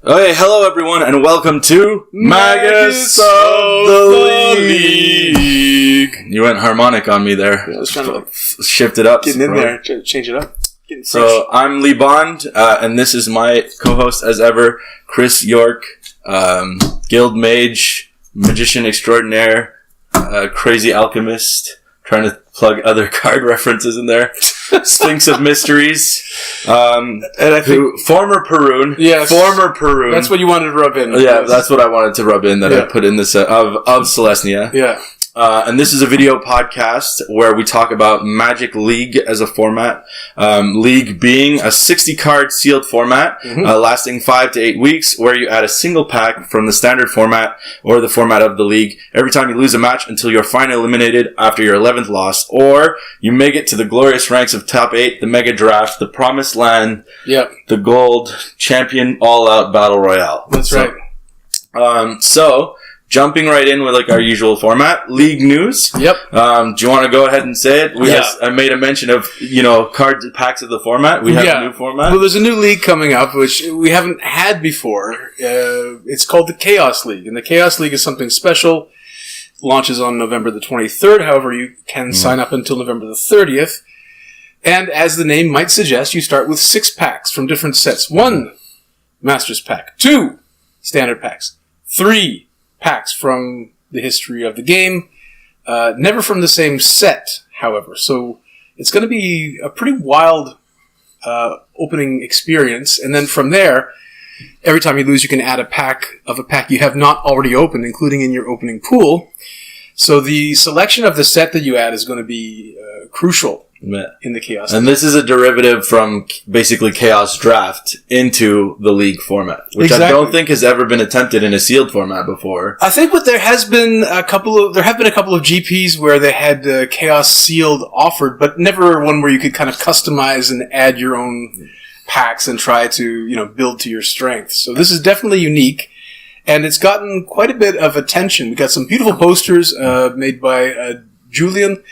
Okay, hello everyone, and welcome to Magus of the League. You went harmonic on me there. Yeah, I was trying to shift it up. Getting in there, change it up. So I'm Lee Bond, and this is my co-host as ever, Chris York, guild mage, magician extraordinaire, crazy alchemist, trying to plug other card references in there. Sphinx of Mysteries, and I think former Perun. Yes, former Perun. That's what you wanted to rub in. Yeah, that's what I wanted to rub in. I put in this of Celestia. Yeah. And this is a video podcast where we talk about Magic League as a format. League being a 60-card sealed format, lasting 5 to 8 weeks, where you add a single pack from the standard format or the format of the league every time you lose a match until you're finally eliminated after your 11th loss, or you make it to the glorious ranks of top 8, the Mega Draft, the Promised Land, the Gold, Champion All-Out Battle Royale. That's right. So jumping right in with like our usual format, league news. Yep. Do you want to go ahead and say it? I made a mention of, card packs of the format. We have a new format. Well, there's a new league coming up, which we haven't had before. It's called the Chaos League. And the Chaos League is something special. Launches on November the 23rd. However, you can sign up until November the 30th. And as the name might suggest, you start with 6 packs from different sets. 1 Masters pack. 2 Standard packs. 3 packs from the history of the game, never from the same set, however. So it's going to be a pretty wild opening experience. And then from there, every time you lose, you can add a pack you have not already opened, including in your opening pool. So the selection of the set that you add is going to be crucial in the Chaos. And this is a derivative from basically Chaos Draft into the League format, which I don't think has ever been attempted in a sealed format before. I think there have been a couple of GPs where they had Chaos sealed offered, but never one where you could kind of customize and add your own packs and try to, build to your strengths. So this is definitely unique. And it's gotten quite a bit of attention. We got some beautiful posters made by Julian.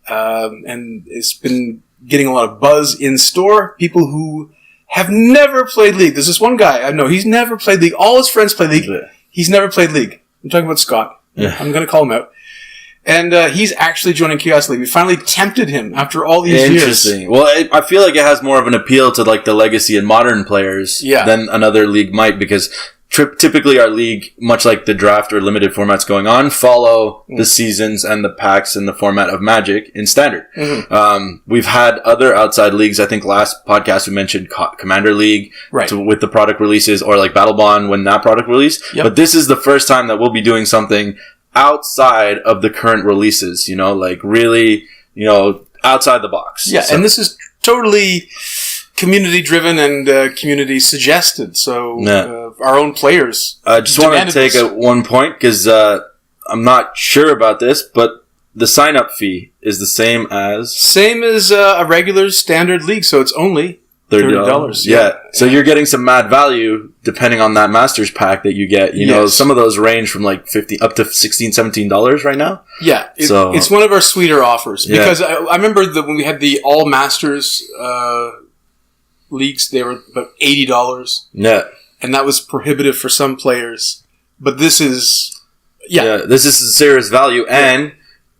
And it's been getting a lot of buzz in store. People who have never played League. There's this one guy I know. He's never played League. All his friends play League. He's never played League. I'm talking about Scott. Yeah. I'm going to call him out. And he's actually joining Chaos League. We finally tempted him after all these years. Interesting. Well, I feel like it has more of an appeal to like the legacy and modern players than another league might, because typically our league, much like the draft or limited formats going on, follow the seasons and the packs and the format of Magic in standard. We've had other outside leagues. I think last podcast we mentioned Commander League with the product releases, or like Battle Bond when that product released. But this is the first time that we'll be doing something outside of the current releases, like really, outside the box. Yeah, so. And this is totally community driven and community suggested. So our own players. I just want to take at one point, because I'm not sure about this, but the sign up fee is the same as a regular standard league. So it's only $30. Yeah. So you're getting some mad value depending on that Masters pack that you get. Some of those range from like $50 up to $16, $17 right now. Yeah. It's one of our sweeter offers, because I remember that when we had the all Masters leagues, they were about $80. Yeah. And that was prohibitive for some players. But this is this is serious value. And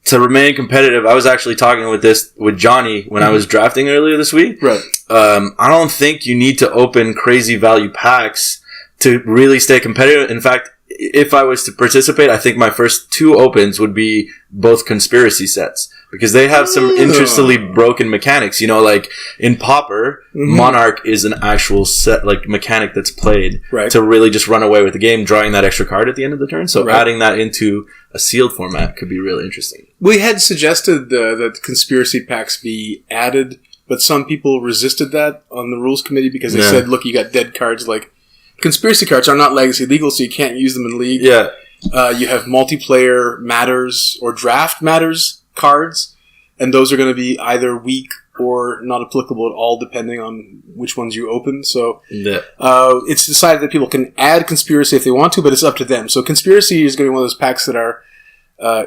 to remain competitive, I was actually talking with Johnny when I was drafting earlier this week. Right. I don't think you need to open crazy value packs to really stay competitive. In fact, if I was to participate, I think my first 2 opens would be both conspiracy sets, because they have some interestingly broken mechanics. Like in Pauper, Monarch is an actual set, like mechanic that's played to really just run away with the game, drawing that extra card at the end of the turn. So adding that into a sealed format could be really interesting. We had suggested that conspiracy packs be added, but some people resisted that on the rules committee, because they said, look, you got dead cards. Like, conspiracy cards are not legacy legal, so you can't use them in League. Yeah. You have multiplayer matters or draft matters cards, and those are going to be either weak or not applicable at all, depending on which ones you open. So it's decided that people can add conspiracy if they want to, but it's up to them. So conspiracy is going to be one of those packs that are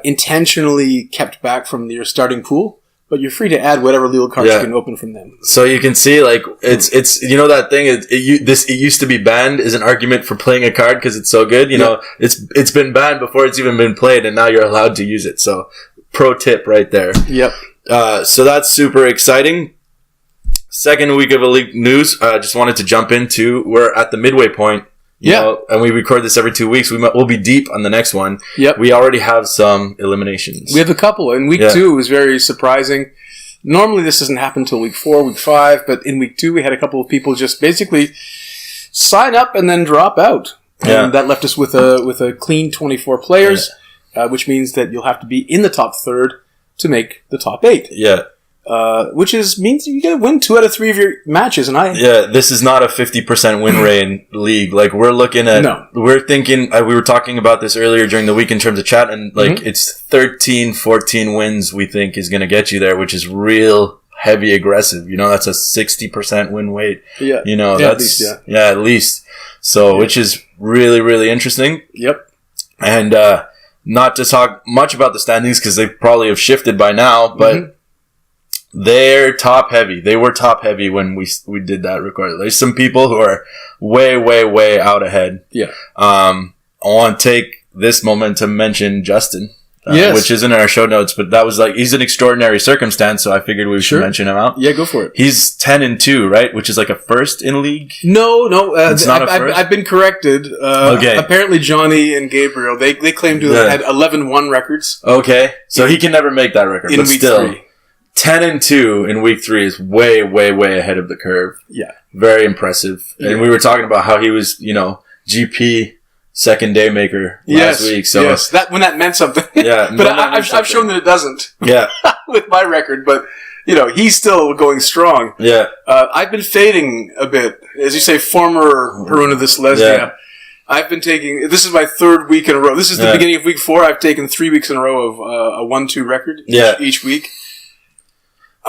intentionally kept back from your starting pool, but you're free to add whatever legal cards you can open from them. So you can see, like, it's that thing. It used to be banned is an argument for playing a card because it's so good. You know, it's been banned before it's even been played, and now you're allowed to use it. So, pro tip right there. Yep. So that's super exciting. Second week of Elite news. Just wanted to jump into. We're at the midway point. You know, and we record this every 2 weeks. We'll be deep on the next one. Yep. We already have some eliminations. We have a couple. And week 2 was very surprising. Normally this doesn't happen until week 4, week 5, but in week 2 we had a couple of people just basically sign up and then drop out. And that left us with a clean 24 players, which means that you'll have to be in the top third to make the top 8. Yeah. Which means you got to win 2 out of 3 of your matches, this is not a 50% win rate league. Like we're looking at, we're thinking. We were talking about this earlier during the week in terms of chat, and like it's 13, 14 wins we think is going to get you there, which is real heavy aggressive. You know, that's a 60% win rate. Yeah, you know, that's at least, at least. So, which is really, really interesting. Yep, and not to talk much about the standings because they probably have shifted by now, but. They're top heavy. They were top heavy when we did that record. There's some people who are way, way, way out ahead. Yeah. I want to take this moment to mention Justin, which isn't in our show notes, but that was like, he's an extraordinary circumstance, so I figured we should mention him out. Yeah, go for it. He's 10-2, right? Which is like a first in league? No. It's not a first? I've been corrected. Okay. Apparently Johnny and Gabriel, they claim to have had 11-1 records. Okay. So he can never make that record, but week still. 3. 10-2 in week 3 is way, way, way ahead of the curve. Yeah. Very impressive. And we were talking about how he was, GP second day maker last week. So when that meant something. Yeah. But I've shown that it doesn't. Yeah. With my record, but he's still going strong. Yeah. I've been fading a bit. As you say, former Peruna de Celestia. Yeah. I've been taking, this is my 3rd week in a row. This is the beginning of week 4. I've taken 3 weeks in a row of a 1-2 record each week.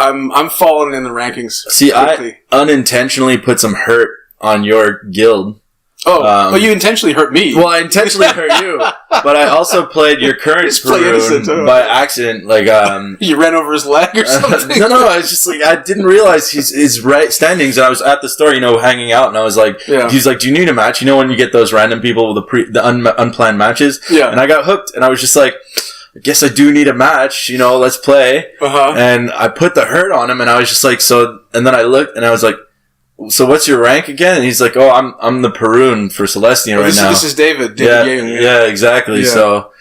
I'm falling in the rankings. See, quickly. I unintentionally put some hurt on your guild. Oh, you intentionally hurt me. Well, I intentionally hurt you, but I also played your current Sproon by accident. Like, you ran over his leg or something? No, I was just like, I didn't realize his right standings, and I was at the store, hanging out, and I was like, he's like, do you need a match? You know when you get those random people with the unplanned matches? Yeah. And I got hooked, and I was just like, I guess I do need a match, let's play. And I put the hurt on him, and I was just like, and then I looked, and I was like, so what's your rank again? And he's like, oh, I'm the Perun for Celestia right now. This is David. Yeah, exactly. Yeah. So,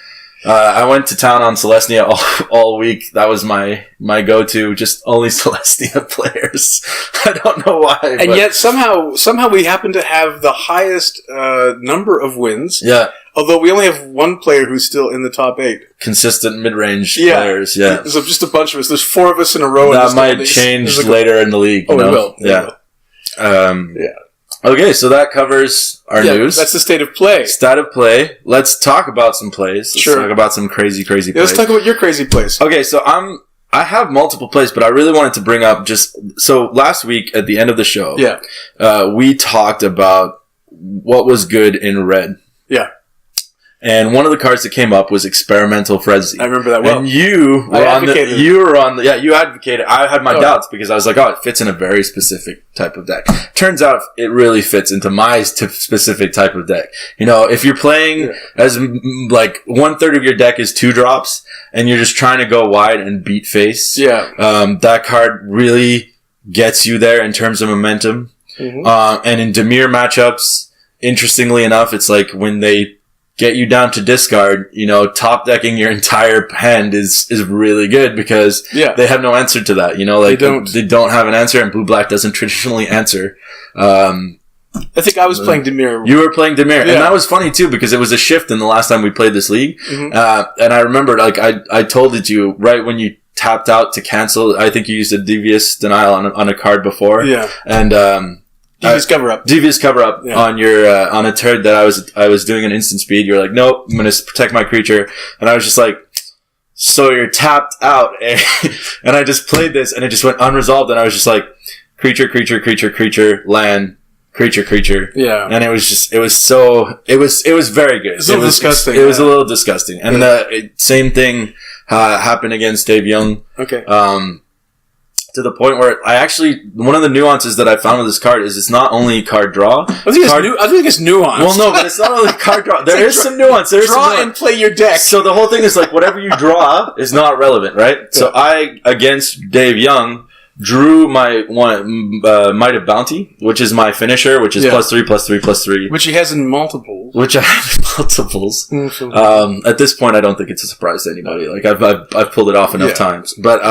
I went to town on Celestia all week. That was my go-to, just only Celestia players. I don't know why. And yet somehow we happen to have the highest number of wins. Yeah. Although we only have one player who's still in the top 8. Consistent mid-range players, yeah. So just a bunch of us. There's 4 of us in a row. That might change later in the league. Oh, it will. Yeah. Okay, so that covers our news. That's the state of play. State of play. Let's talk about some plays. Let's talk about some crazy plays. Let's talk about your crazy plays. Okay, so I have multiple plays, but I really wanted to bring up so last week at the end of the show, we talked about what was good in red. Yeah. And one of the cards that came up was Experimental Frenzy. I remember that well. And you advocated. I had my doubts because I was like, oh, it fits in a very specific type of deck. Turns out it really fits into my specific type of deck. If you're playing as like 1/3 of your deck is 2 drops and you're just trying to go wide and beat face. Yeah. That card really gets you there in terms of momentum. Mm-hmm. And in Dimir matchups, interestingly enough, it's like when they get you down to discard, top decking your entire hand is really good because they have no answer to that. They don't have an answer, and blue-black doesn't traditionally answer. I think I was playing Dimir. You were playing Dimir. And that was funny too because it was a shift in the last time we played this league. Mm-hmm. And I remember I told it to you right when you tapped out to cancel. I think you used a Devious Denial on a card before. Yeah. And Devious cover up on your on a turd that I was doing an instant speed. You're like, nope, I'm gonna protect my creature, and I was just like, so you're tapped out, and I just played this, and it just went unresolved, and I was just like, creature, land, creature, and it was very good. It was disgusting. It was a little disgusting, and the same thing happened against Dave Young. Okay. to the point where one of the nuances that I found with this card is it's not only card draw. I think it's nuanced. Well, no, but it's not only card draw. There is some nuance. Draw and play your deck. So the whole thing is like whatever you draw is not relevant, right? Yeah. So I, against Dave Young, drew my Might of Bounty, which is my finisher, which is +3/+3/+3. Which he has in multiples. Which I have in multiples. At this point, I don't think it's a surprise to anybody. Like, I've pulled it off enough times. But,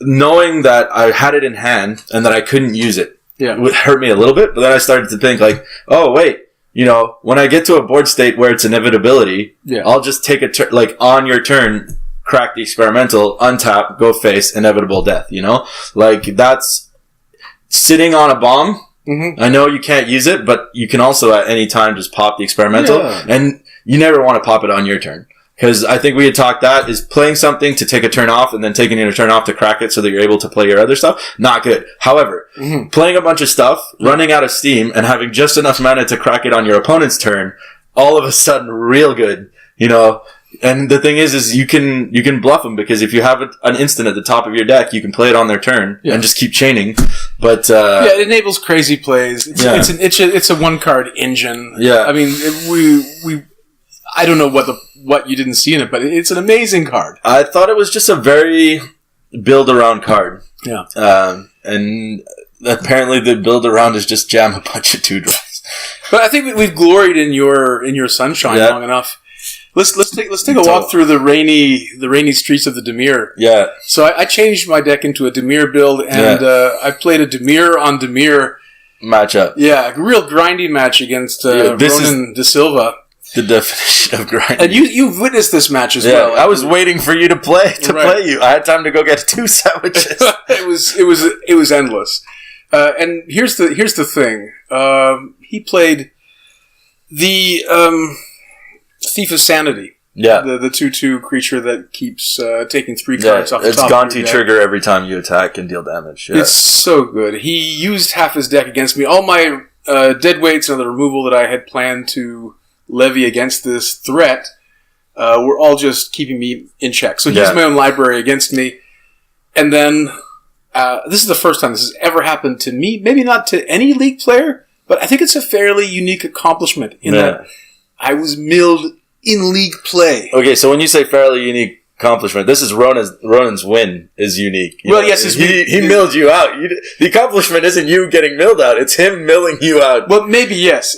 knowing that I had it in hand and that I couldn't use it would hurt me a little bit. But then I started to think like, oh, wait, when I get to a board state where it's inevitability, I'll just take a turn, like on your turn, crack the experimental, untap, go face, inevitable death, Like, that's sitting on a bomb. Mm-hmm. I know you can't use it, but you can also at any time just pop the experimental. Yeah. And you never want to pop it on your turn. Because I think we had talked that is playing something to take a turn off and then taking a turn off to crack it so that you're able to play your other stuff. Not good. However, playing a bunch of stuff, running out of steam, and having just enough mana to crack it on your opponent's turn, all of a sudden real good, And the thing is you can bluff them because if you have an instant at the top of your deck, you can play it on their turn and just keep chaining. But it enables crazy plays. It's a one card engine. Yeah, I mean I don't know what you didn't see in it, but it's an amazing card. I thought it was just a very build around card. Yeah, and apparently the build around is just jam a bunch of 2-drops. But I think we've gloried in your sunshine long enough. Let's take a walk through the rainy streets of the Dimir. Yeah. So I changed my deck into a Dimir build, and I played a Dimir on Dimir matchup. Yeah, a real grindy match against Ronan De Silva. The definition of grinding. And you've witnessed this match as well. I was waiting for you to play you. I had time to go get 2 sandwiches. it was endless. And here's the thing. He played the Thief of Sanity. Yeah. The 2/2 creature that keeps taking 3 cards off the top. It's Gonti trigger every time you attack and deal damage. Yeah. It's so good. He used half his deck against me. All my deadweights and the removal that I had planned to levy against this threat were all just keeping me in check. So he used my own library against me. And then this is the first time this has ever happened to me. Maybe not to any League player, but I think it's a fairly unique accomplishment in that I was milled in League play. Okay, so when you say fairly unique accomplishment, this is Ronan's win is unique. Yes, he milled you out. The accomplishment isn't you getting milled out; it's him milling you out. Well, maybe yes.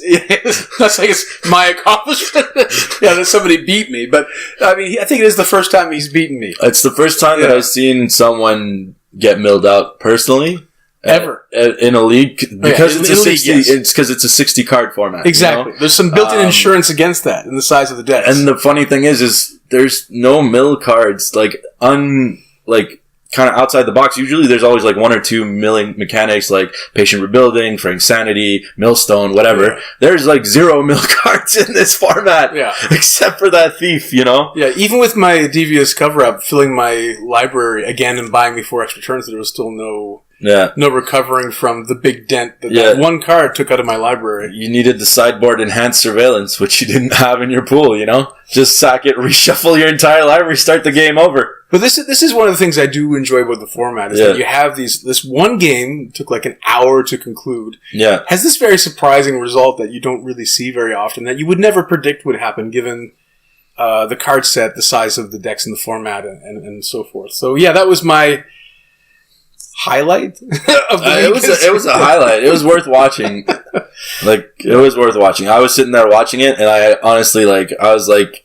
That's like it's my accomplishment. That somebody beat me. But I mean, I think it is the first time he's beaten me. It's the first time that I've seen someone get milled out personally. Ever in a league because it's a 60. It's because it's a 60 card format. Exactly. There's some built-in insurance against that in the size of the decks. And the funny thing is there's no mill cards kind of outside the box. Usually there's always like 1 or 2 milling mechanics like Patient Rebuilding, Fraying Sanity, Millstone, whatever. Yeah. There's like 0 mill cards in this format. Yeah. Except for that Thief, Yeah, even with my Devious cover-up, filling my library again and buying me 4 extra turns, there was still no recovering from the big dent that one card took out of my library. You needed the sideboard Enhanced Surveillance, which you didn't have in your pool, Just sack it, reshuffle your entire library, start the game over. But this is one of the things I do enjoy about the format, is that you have this one game, took like an hour to conclude, has this very surprising result that you don't really see very often, that you would never predict would happen given the card set, the size of the decks in the format, and so forth. So that was my highlight of the week. It was a highlight. It was worth watching. It was worth watching. I was sitting there watching it, and I honestly, I was like,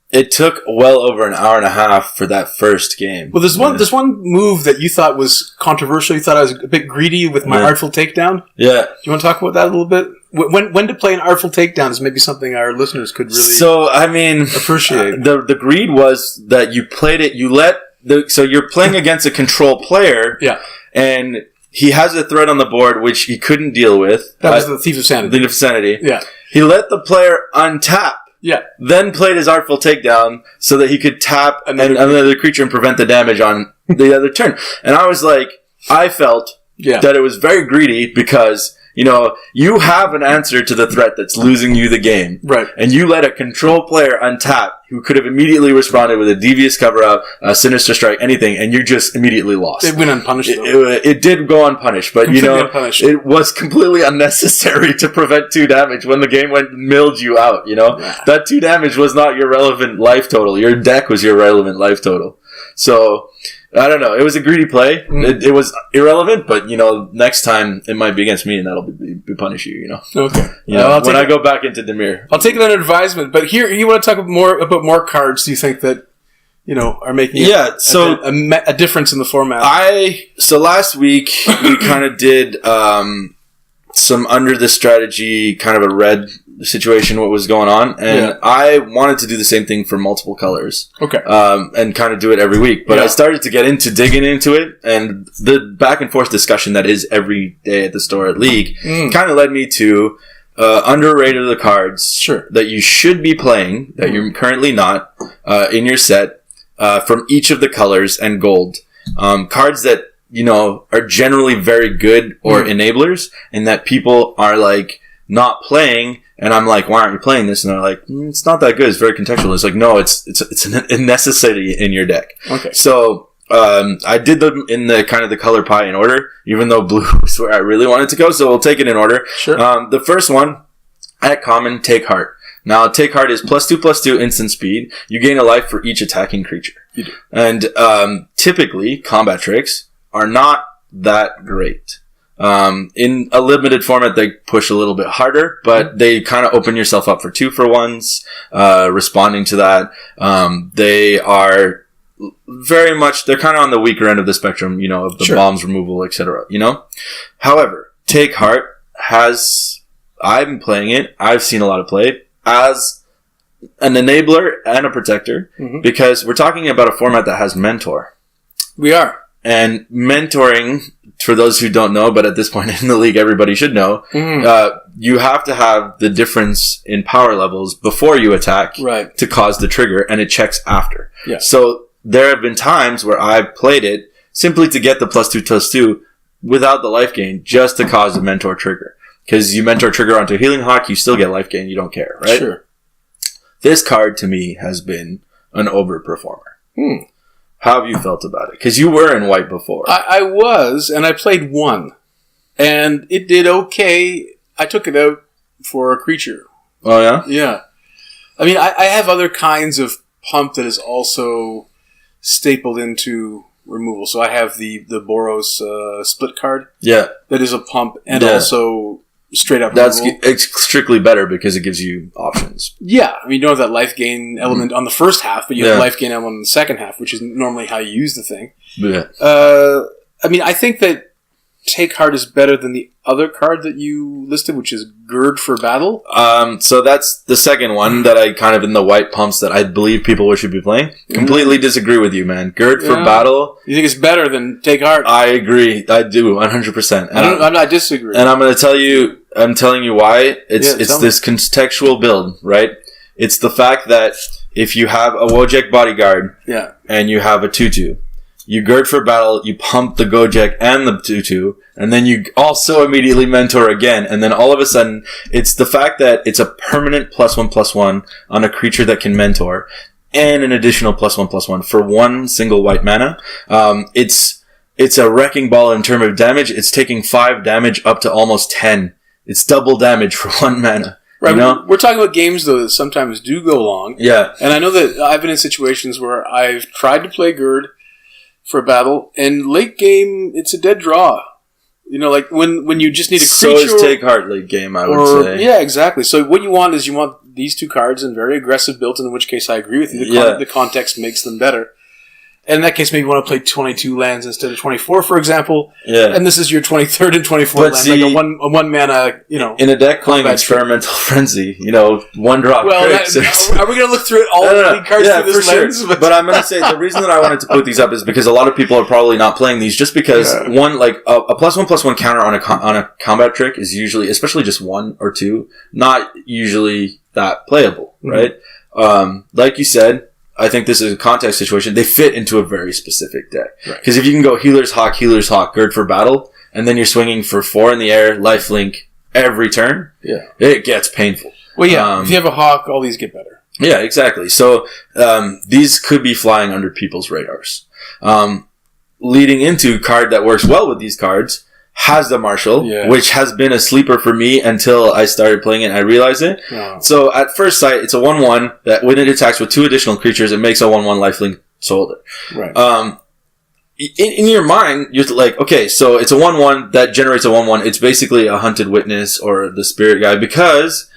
it took well over an hour and a half for that first game. Well, there's one move that you thought was controversial. You thought I was a bit greedy with my Artful Takedown. Yeah. Do you want to talk about that a little bit? When to play an Artful Takedown is maybe something our listeners could really appreciate. The greed was that you played it, so you're playing against a control player. Yeah. And he has a threat on the board which he couldn't deal with. That was the Thief of Sanity. The Thief of Sanity. Yeah. He let the player untap. Yeah. Then played his Artful Takedown so that he could tap another creature and prevent the damage on the other turn. And I was like, I felt that it was very greedy because You know, you have an answer to the threat that's losing you the game. Right. And you let a control player untap who could have immediately responded with a devious cover-up, a sinister strike, anything, and you just immediately lost. It went unpunished, though. It did go unpunished, but, it was completely unnecessary to prevent 2 damage when the game milled you out, you know? Yeah. That 2 damage was not your relevant life total. Your deck was your relevant life total. So, I don't know. It was a greedy play. It was irrelevant, but, next time it might be against me, and that'll be punish you, Okay. When I go back into Dimir. I'll take it under advisement, but here, you want to talk about more cards do you think that, are making a difference in the format? So last week, we kind of did some under the strategy, kind of a red situation, what was going on, and I wanted to do the same thing for multiple colors. Okay. And kind of do it every week. But I started to get into digging into it, and the back and forth discussion that is every day at the store at League kind of led me to underrated the cards that you should be playing, that you're currently not, in your set, from each of the colors and gold. Cards that, are generally very good or enablers, and that people are like not playing, and I'm like, why aren't you playing this? And they're like, it's not that good. It's very contextual. It's like, no, it's a necessity in your deck. Okay. So, I did them in the kind of the color pie in order, even though blue was where I really wanted to go. So we'll take it in order. Sure. The first one, at common, Take Heart. Now, Take Heart is +2/+2 instant speed. You gain a life for each attacking creature. You do. And, typically, combat tricks are not that great. In a limited format, they push a little bit harder, but they kind of open yourself up for 2-for-1s, responding to that. They are very much, they're kind of on the weaker end of the spectrum, of the bombs removal, etc., However, Take Heart I've been playing it, I've seen a lot of play as an enabler and a protector, because we're talking about a format that has Mentor. We are. And mentoring, for those who don't know, but at this point in the league, everybody should know, you have to have the difference in power levels before you attack to cause the trigger, and it checks after. Yeah. So there have been times where I've played it simply to get the +2/+2 without the life gain, just to cause a mentor trigger. Because you mentor trigger onto Healing Hawk, you still get life gain, you don't care, right? Sure. This card, to me, has been an overperformer. How have you felt about it? Because you were in white before. I was, and I played 1. And it did okay. I took it out for a creature. Oh, yeah? Yeah. I mean, I have other kinds of pump that is also stapled into removal. So I have the Boros split card. Yeah. That is a pump, and also straight up removal. It's strictly better because it gives you options. Yeah. I mean, you don't have that life gain element on the first half, but you have the life gain element on the second half, which is normally how you use the thing. Yeah. I mean, I think that Take Heart is better than the other card that you listed, which is Gird for Battle. So that's the second one that I kind of in the white pumps that I believe people should be playing. Completely disagree with you, man. Gird for Battle. You think it's better than Take Heart? I agree. I do, 100%. I'm not disagreeing. And I'm going to tell you, I'm telling you why. It's this contextual build, right? It's the fact that if you have a Wojek bodyguard and you have a 2/2, you gird for battle, you pump the Gojek and the 2/2, and then you also immediately mentor again, and then all of a sudden, it's the fact that it's a permanent +1/+1 on a creature that can mentor, and an additional +1/+1 for one single white mana. It's a wrecking ball in terms of damage. It's taking 5 damage up to almost 10. It's double damage for 1 mana. Right, we're talking about games, though, that sometimes do go long. Yeah. And I know that I've been in situations where I've tried to play Gird for battle, and late game, it's a dead draw. Like when you just need a creature. So is Take Heart late game, I would say. Yeah, exactly. So what you want is these 2 cards in very aggressive build, in which case I agree with you. The context makes them better. In that case, maybe you want to play 22 lands instead of 24, for example. Yeah. And this is your 23rd and 24th land, like a one mana, In a deck playing Experimental Frenzy, 1 drop. Well, are we going to look through all the cards through this lens? Sure. But I'm going to say the reason that I wanted to put these up is because a lot of people are probably not playing these just because one, like a +1/+1 counter on a combat trick is usually, especially just 1 or 2, not usually that playable, right? Like you said, I think this is a context situation. They fit into a very specific deck. Because if you can go Healer's Hawk, Gird for Battle, and then you're swinging for 4 in the air, lifelink, every turn, it gets painful. Well, yeah, if you have a Hawk, all these get better. Yeah, exactly. So these could be flying under people's radars. Leading into a card that works well with these cards has the Marshal, which has been a sleeper for me until I started playing it and I realized it. Oh. So at first sight, it's a 1/1 that when it attacks with 2 additional creatures, it makes a 1/1 lifelink soldier. Right. In your mind, you're like, okay, so it's a 1/1 that generates a 1/1. It's basically a Hunted Witness or the Spirit Guide because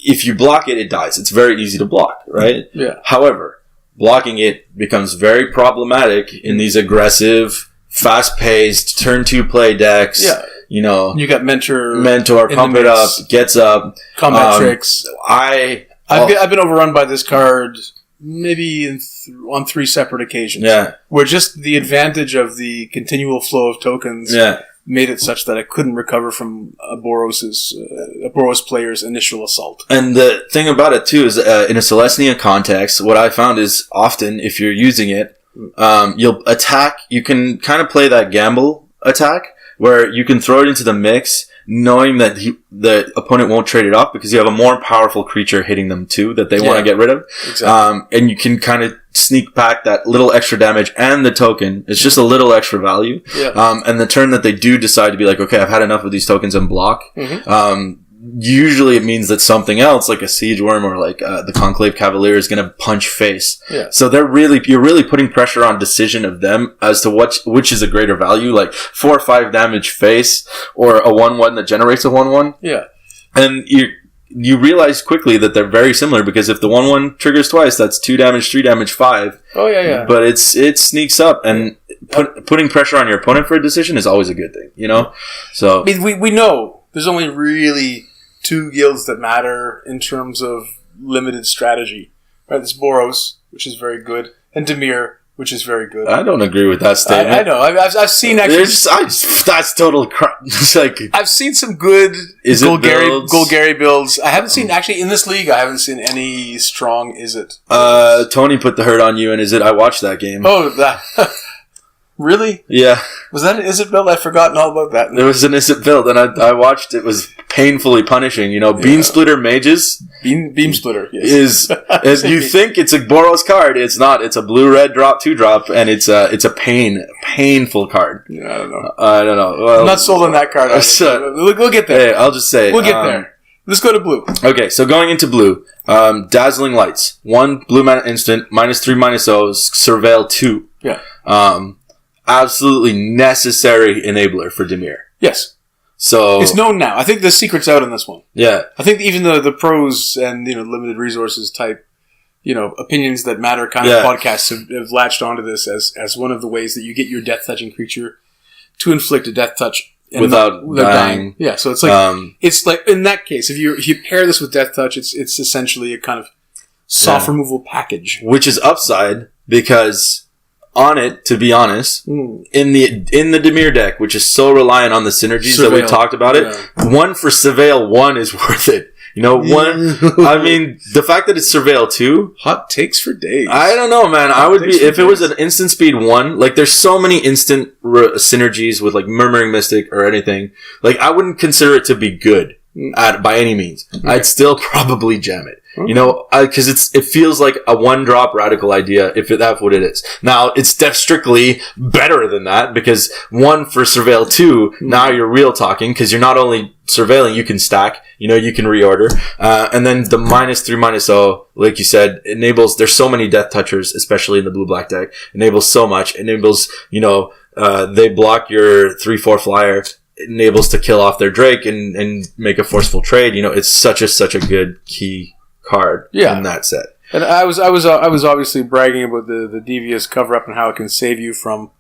if you block it, it dies. It's very easy to block, right? Yeah. However, blocking it becomes very problematic in these aggressive, fast-paced, turn 2 play decks. Yeah. You know, you got Mentor, Combat Up, Gets Up. Combat Tricks. I've been overrun by this card maybe on 3 separate occasions. Yeah. Where just the advantage of the continual flow of tokens made it such that I couldn't recover from a Boros player's initial assault. And the thing about it, too, is in a Celestia context, what I found is often, if you're using it, you'll attack, you can kind of play that gamble attack, where you can throw it into the mix, knowing that the opponent won't trade it off because you have a more powerful creature hitting them too that they want to get rid of. Exactly. And you can kind of sneak back that little extra damage and the token. It's just a little extra value. Yeah. And the turn that they do decide to be like, okay, I've had enough of these tokens and block. Usually it means that something else, like a Siege Worm or like the Conclave Cavalier, is going to punch face. Yeah. So you're really putting pressure on decision of them as to which is a greater value, like 4 or 5 damage face or a 1/1 that generates a 1/1. Yeah. And you realize quickly that they're very similar because if the 1/1 triggers twice, that's 2 damage, 3 damage, 5. Oh yeah. But it sneaks up, and putting pressure on your opponent for a decision is always a good thing, you know. So I mean, we know there's only really 2 guilds that matter in terms of limited strategy. Right, there's Boros, which is very good, and Dimir, which is very good. I don't agree with that statement. I know. I've seen actually. That's total crap. It's like, I've seen some good Golgari builds. I haven't seen actually in this league. I haven't seen any strong. Is it? Tony put the hurt on you, and is it? I watched that game. Oh, that. Really? Yeah. Was that an Izzet build? I'd forgotten all about that. There was an Izzet build, and I watched. It was painfully punishing. You know, Beam Splitter Mages. Beam Splitter, yes. Is you think it's a Boros card. It's not. It's a blue-red drop, 2-drop, and it's a painful card. Yeah, I don't know. Well, I'm not sold on that card. We'll get there. Hey, I'll just say. We'll get there. Let's go to blue. Okay, so going into blue. Dazzling Lights. 1 blue mana instant, -3/-0, Surveil 2. Yeah. Absolutely necessary enabler for Dimir. Yes. So it's known now. I think the secret's out on this one. Yeah. I think even the pros and limited resources type opinions that matter kind of podcasts have latched onto this as one of the ways that you get your death touching creature to inflict a death touch without dying. Yeah. So it's like in that case, if you pair this with death touch, it's essentially a kind of soft removal package, which is upside because. On it, to be honest, in the Dimir deck, which is so reliant on the synergies that we talked about it, 1 for Surveil 1 is worth it. You know, 1, I mean, the fact that it's Surveil 2. Hot takes for days. I don't know, man. I would be, if it was an instant speed 1, like there's so many instant synergies with like Murmuring Mystic or anything, like I wouldn't consider it to be good by any means. Okay. I'd still probably jam it. You know, because it feels like a 1-drop radical idea, if that's what it is. Now, it's strictly better than that, because 1 for Surveil 2, now you're real talking, because you're not only surveilling, you can stack, you can reorder. And then the -3/-0, like you said, enables, there's so many death touchers, especially in the blue-black deck, enables so much, enables, they block your 3/4 flyer, enables to kill off their Drake and make a forceful trade. It's such a good key card in that set. And I was obviously bragging about the devious cover up and how it can save you from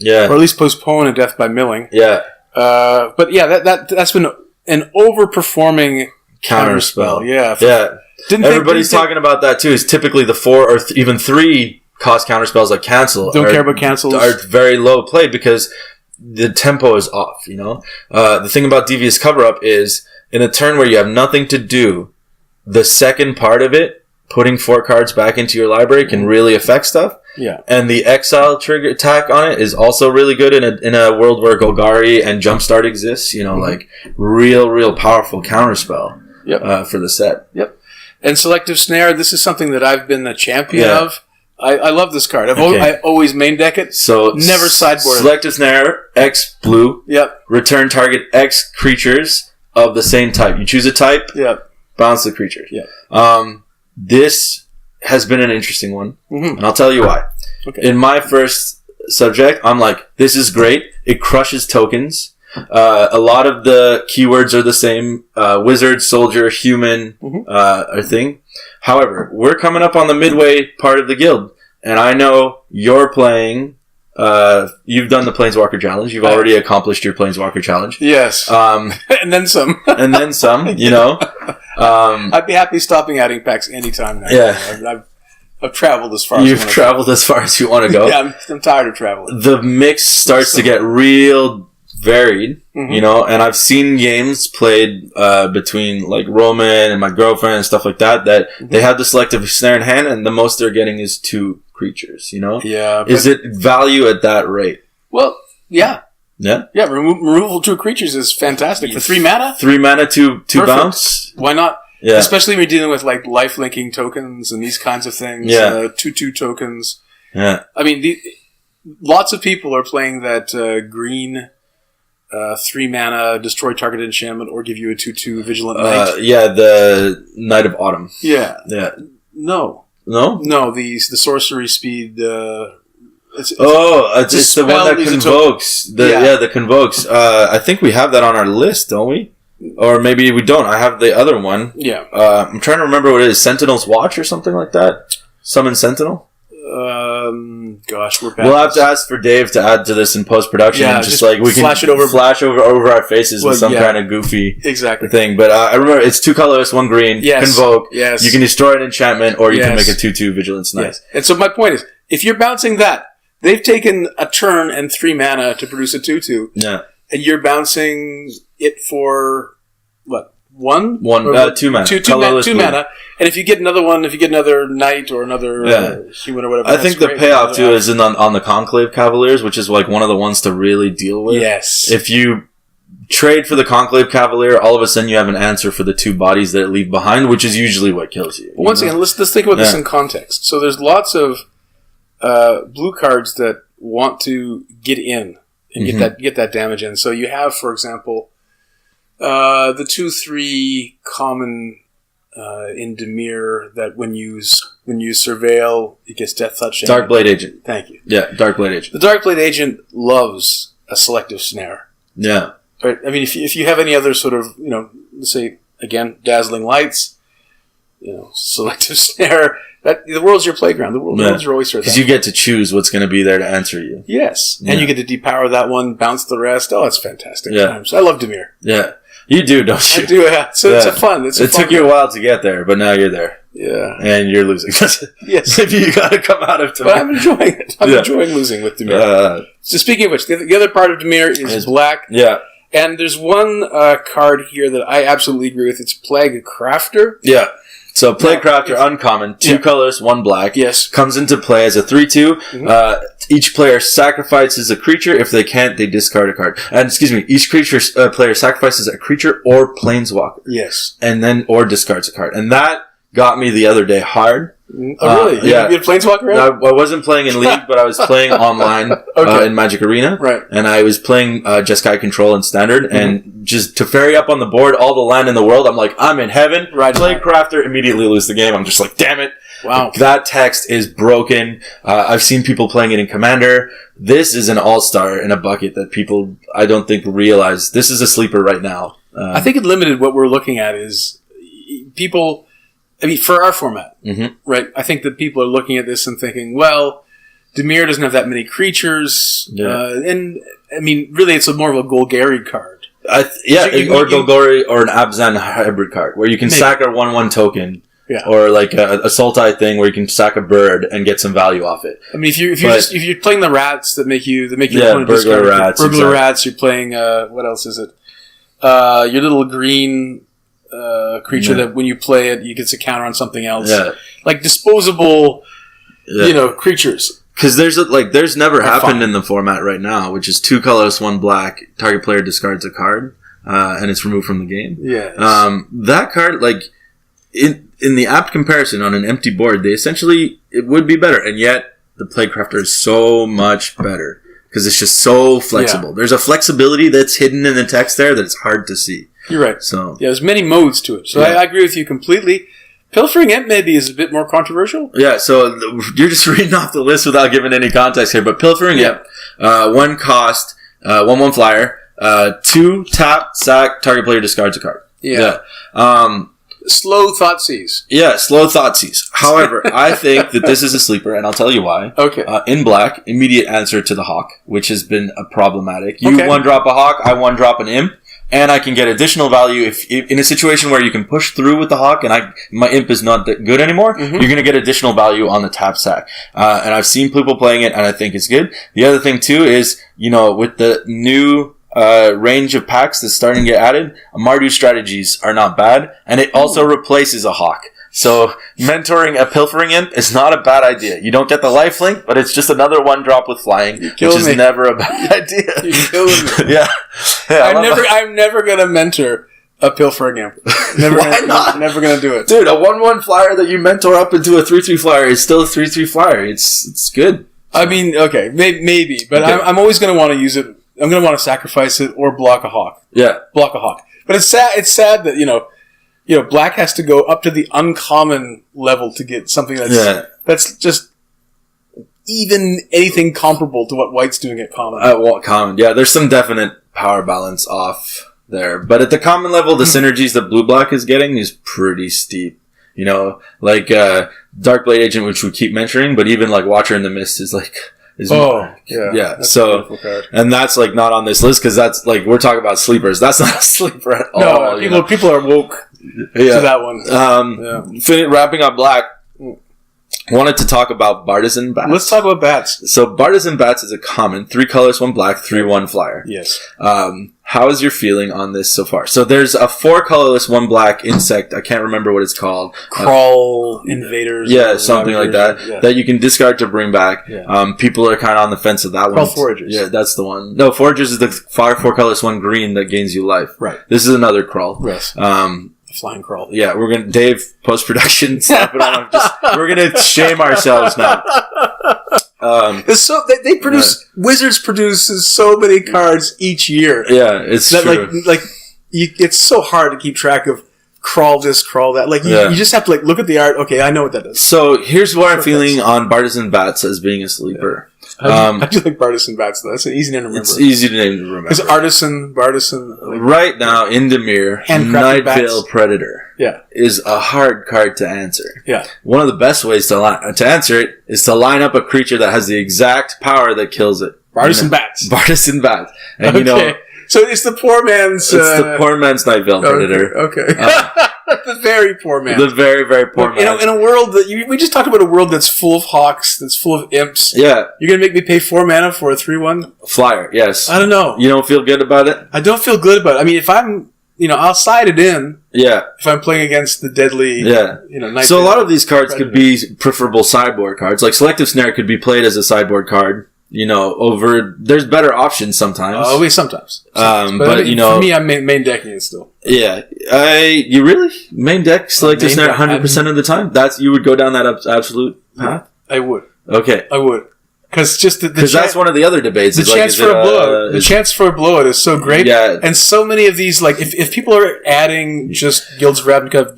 or at least postpone a death by milling. Yeah. But yeah, that's been an overperforming counterspell. Yeah. Everybody's talking about that too. Is typically the 4 or even 3 cost counterspells like cancel. Don't care about cancels. Are very low play because the tempo is off, The thing about devious cover up is in a turn where you have nothing to do, the second part of it, putting 4 cards back into your library, can really affect stuff. Yeah. And the exile trigger attack on it is also really good in a world where Golgari and Jumpstart exists. Like real powerful counterspell for the set. Yep. And Selective Snare, this is something that I've been the champion of. I love this card. I always main deck it. So never sideboard. Selective Snare, X blue. Yep. Return target X creatures of the same type. You choose a type. Yep. Bounce the creature. Yep. This has been an interesting one, mm-hmm. and I'll tell you why. Okay. In my first subject, I'm like, this is great. It crushes tokens. A lot of the keywords are the same. Wizard, soldier, human, a thing. However, we're coming up on the midway part of the guild, and I know you're playing. You've done the Planeswalker Challenge. You've already accomplished your Planeswalker Challenge. Yes. And then some. And then some, I'd be happy stopping adding packs anytime now. Yeah. I've traveled as far You've traveled as far as you want to go. Yeah, I'm tired of traveling. The mix starts to get real varied, and I've seen games played between like Roman and my girlfriend and stuff like that they have the Selective Snare in hand, and the most they're getting is 2 creatures, Yeah. Is it value at that rate? Well, yeah. Yeah? Yeah, removal 2 creatures is fantastic. For 3 mana? 3 mana to bounce? Why not? Yeah. Especially when you're dealing with like life-linking tokens and these kinds of things. Yeah. 2/2 tokens. Yeah. I mean, lots of people are playing that green 3 mana, destroy target enchantment, or give you a 2/2 Vigilant Knight. The Knight of Autumn. Yeah. Yeah. No, the sorcery speed... It's the one that convokes. The convokes. I think we have that on our list, don't we? Or maybe we don't. I have the other one. Yeah. I'm trying to remember what it is. Sentinel's Watch or something like that? Summon Sentinel? Gosh, we're We'll have to ask for Dave to add to this in post-production. Yeah, just like we can flash over our faces with some kind of goofy thing. But I remember it's 2 colorless, 1 green. Yes. Convoke. Yes. You can destroy an enchantment, or you can make a 2/2 Vigilance Knight. Yes. And so my point is, if you're bouncing that, they've taken a turn and 3 mana to produce a 2/2. Yeah. And you're bouncing it for, what, 1? 2 mana. 2 mana. And if you get another one, if you get another knight or another human or whatever, I think the payoff too is on the Conclave Cavaliers, which is like one of the ones to really deal with. Yes. If you trade for the Conclave Cavalier, all of a sudden you have an answer for the 2 bodies that it leave behind, which is usually what kills you. Well, once again, let's think about this in context. So there's lots of blue cards that want to get in and get that damage in. So you have, for example, the 2/3 common in Dimir that when you surveil, it gets Death Touch. Darkblade Agent. Thank you. Yeah, Darkblade Agent. The Darkblade Agent loves a Selective Snare. Yeah. Right. I mean, if you have any other sort of, let's say, again, Dazzling Lights, Selective Snare, the world's your playground. The world's your oyster. Because you get to choose what's going to be there to answer you. Yes. And you get to depower that one, bounce the rest. Oh, it's fantastic. Yeah. Times. I love Dimir. Yeah. You do, don't you? I do, yeah. So it's a fun. It took you a while to get there, but now you're there. Yeah. And you're losing. Yes. Maybe you got to come out of Dimir. But I'm enjoying it. I'm enjoying losing with Dimir. So speaking of which, the other part of Dimir is black. Yeah. And there's one card here that I absolutely agree with. It's Plague Crafter. Yeah. So Plague Crafter, uncommon, 2 colors, 1 black. Yes. Comes into play as a 3/2. Each player sacrifices a creature. If they can't, they discard a card. And each player sacrifices a creature or planeswalker. Yes. And then, or discards a card. And that got me the other day hard. Oh, really? You had Planeswalker out? I wasn't playing in League, but I was playing online in Magic Arena. Right. And I was playing Jeskai Control in Standard. And just to ferry up on the board all the land in the world, I'm like, I'm in heaven. Right. Plague Crafter, immediately lose the game. I'm just like, damn it. Wow. That text is broken. I've seen people playing it in Commander. This is an all-star in a bucket that people, I don't think, realize. This is a sleeper right now. I think in Limited, what we're looking at is people... I mean, for our format, right? I think that people are looking at this and thinking, well, Dimir doesn't have that many creatures. Yeah. And, I mean, really, it's more of a Golgari card. Or Golgari or an Abzan hybrid card, where you can sack a 1/1 token. Yeah. Or like a Sultai thing where you can sack a bird and get some value off it. I mean, if you're playing the rats that make your opponent burglar rats. Burglar rats, you're playing, what else is it? Your little green... creature that when you play it, you get a counter on something else. Yeah. Like disposable, creatures. Because there's never happened in the format right now, which is 2 colorless, 1 black. Target player discards a card, and it's removed from the game. Yes. That card, like in the apt comparison on an empty board, it would be better, and yet the Plaguecrafter is so much better because it's just so flexible. Yeah. There's a flexibility that's hidden in the text there that it's hard to see. You're right. So there's many modes to it. So I agree with you completely. Pilfering Imp maybe is a bit more controversial. Yeah, so you're just reading off the list without giving any context here. But Pilfering Imp, 1 cost, 1/1 flyer, 2 tap, sack, target player discards a card. Yeah. Slow Thoughtseize. Yeah, slow Thoughtseize. However, I think that this is a sleeper, and I'll tell you why. Okay. In black, immediate answer to the Hawk, which has been problematic. You 1-drop a Hawk, I 1-drop an Imp. And I can get additional value if in a situation where you can push through with the Hawk and my Imp is not that good anymore, you're going to get additional value on the tap sack. And I've seen people playing it and I think it's good. The other thing too is, with the new range of packs that's starting to get added, Mardu strategies are not bad. And it also replaces a Hawk. So mentoring a Pilfering Imp is not a bad idea. You don't get the lifelink, but it's just another 1-drop with flying, which is never a bad idea. You're killing me. Yeah. I'm never gonna mentor a Pilfering Imp. Why not? Never gonna do it, dude. A 1/1 flyer that you mentor up into a 3/3 flyer is still a 3/3 flyer. It's good. I mean, okay, maybe, but okay. I'm always gonna want to use it. I'm gonna want to sacrifice it or block a Hawk. Yeah, block a Hawk. But it's sad. It's sad that black has to go up to the uncommon level to get something that's just even anything comparable to what white's doing at common. Common, yeah. There's some definite power balance off there, but at the common level, the synergies that blue-black is getting is pretty steep. Like Darkblade Agent, which we keep mentioning, but even like Watcher in the Mist is like. Yeah. So, and that's like not on this list because that's like we're talking about sleepers. That's not a sleeper at all. No, people are woke to that one. Wrapping up black. Wanted to talk about Bartisan Bats. Let's talk about bats. So Bartisan Bats is a common 3 colors, 1 black, 3/1 flyer. Yes. How is your feeling on this so far? So there's a 4 colorless, 1 black insect. I can't remember what it's called. Crawl invaders. Yeah, something like that. Yeah. That you can discard to bring back. Yeah. People are kind of on the fence of that one. Crawl foragers. Yeah, that's the one. No, foragers is the 4 colorless, 1 green that gains you life. Right. This is another crawl. Yes. Flying crawl. Yeah, we're gonna Dave post-production slap it on. We're gonna shame ourselves now. They produce Wizards produces so many cards each year. Yeah, it's true. It's so hard to keep track of crawl this, crawl that. Like you just have to look at the art. Okay, I know what that is. So here's what I'm feeling on Bartisan Bats as being a sleeper. Yeah. How do you like Bartisan Bats though? That's an easy name to remember. It's easy to remember. Because Bartisan. Right now, Indamir, Night Veil Predator is a hard card to answer. Yeah. One of the best ways to answer it is to line up a creature that has the exact power that kills it. Bartisan Bats. Bartisan Bats. And so it's the poor man's... It's the poor man's Night Veil Predator. Okay. The very poor man. The very, very poor man. In a world that... we just talked about a world that's full of hawks, that's full of imps. Yeah. You're going to make me pay 4 mana for a 3/1? Flyer, yes. I don't know. You don't feel good about it? I don't feel good about it. I mean, if I'm... I'll side it in. Yeah. If I'm playing against the deadly... Night So a lot of these cards could be preferable sideboard cards. Like Selective Snare could be played as a sideboard card. There's better options sometimes. Sometimes. But for me, I'm main decking it still. Yeah. You really? Main deck Selective Snare 100% of the time? You would go down that absolute path? I would. Okay. I would. Because that's one of the other debates. The chance for a blowout. The chance for a blowout is so great. Yeah. And so many of these, if people are adding just Guilds of Ravnica,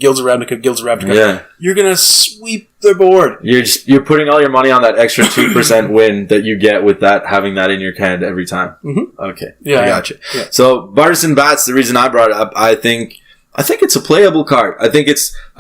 you're going to sweep their board. You're putting all your money on that extra 2% win that you get with having that in your hand every time. Mm-hmm. Okay. Yeah. I gotcha. Yeah. So Bartisan Bats, the reason I brought it up, I think it's a playable card. I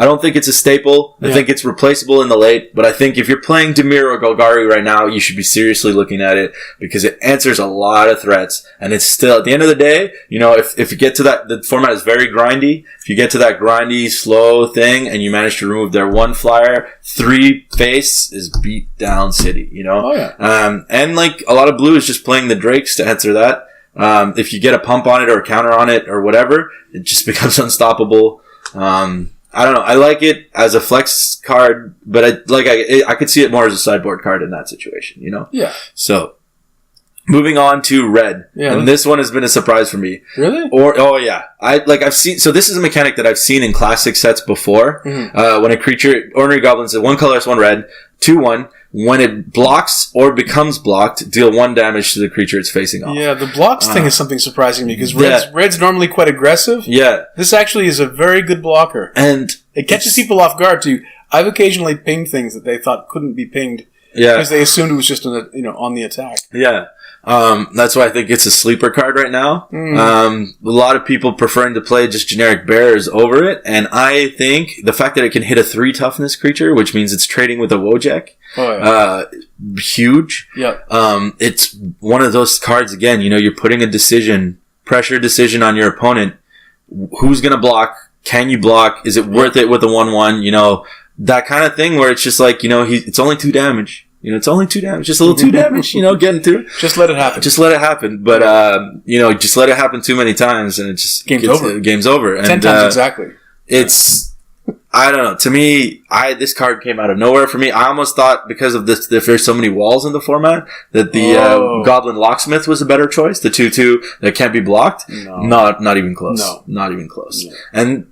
don't think it's a staple. I think it's replaceable in the late, but I think if you're playing Dimir or Golgari right now, you should be seriously looking at it because it answers a lot of threats. And it's still, at the end of the day, if you get to that, the format is very grindy. If you get to that grindy, slow thing and you manage to remove their 1 flyer, 3 face is beat down city, Oh, yeah. And a lot of blue is just playing the Drakes to answer that. If you get a pump on it or a counter on it or whatever, it just becomes unstoppable. I don't know. I like it as a flex card, but I could see it more as a sideboard card in that situation, you know? Yeah. So, moving on to red. Yeah. And this one has been a surprise for me. Really? Oh yeah. I've seen, so this is a mechanic that I've seen in classic sets before. Mm-hmm. When a creature, ordinary goblins, one colorless, one red, 2/1. When it blocks or becomes blocked, deal 1 damage to the creature it's facing off. Yeah, the blocks thing is something surprising me because red's normally quite aggressive. Yeah. This actually is a very good blocker. And it catches people off guard too. I've occasionally pinged things that they thought couldn't be pinged. Yeah. Because they assumed it was just on the attack. Yeah. That's why I think it's a sleeper card right now. A lot of people preferring to play just generic bears over it, and I think the fact that it can hit a 3 toughness creature, which means it's trading with a Wojak, huge. Yeah. It's one of those cards again. You're putting a pressure decision on your opponent. Who's gonna block? Can you block? Is it worth it with a 1/1? That kind of thing where it's just like it's only 2 damage. It's only 2 damage. Just a little 2 damage, getting through. Just let it happen. Just let it happen. But, just let it happen too many times and it just game's over. Game's over. 10 times exactly. It's, I don't know. To me, this card came out of nowhere for me. I almost thought because of this, if there's so many walls in the format, that the Goblin Locksmith was a better choice. The 2/2 that can't be blocked. No. Not even close. No. Not even close. No. And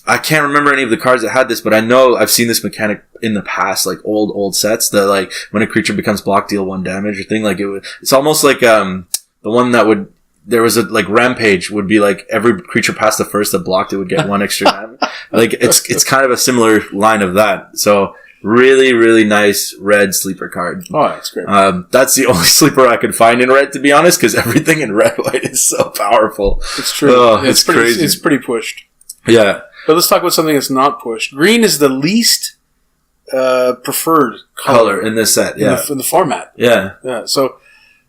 I can't remember any of the cards that had this, but I know I've seen this mechanic in the past, like old sets that like when a creature becomes blocked, deal 1 damage or thing. Like it's almost like the one that there was a like Rampage would be like every creature past the first that blocked it would get 1 extra damage. Like it's kind of a similar line of that. So really, really nice red sleeper card. Oh, that's great. That's the only sleeper I could find in red, to be honest, because everything in red white is so powerful. It's true. It's crazy. It's pretty pushed. Yeah. But let's talk about something that's not pushed. Green is the least preferred color in this set. Yeah. In the format. Yeah. Yeah. So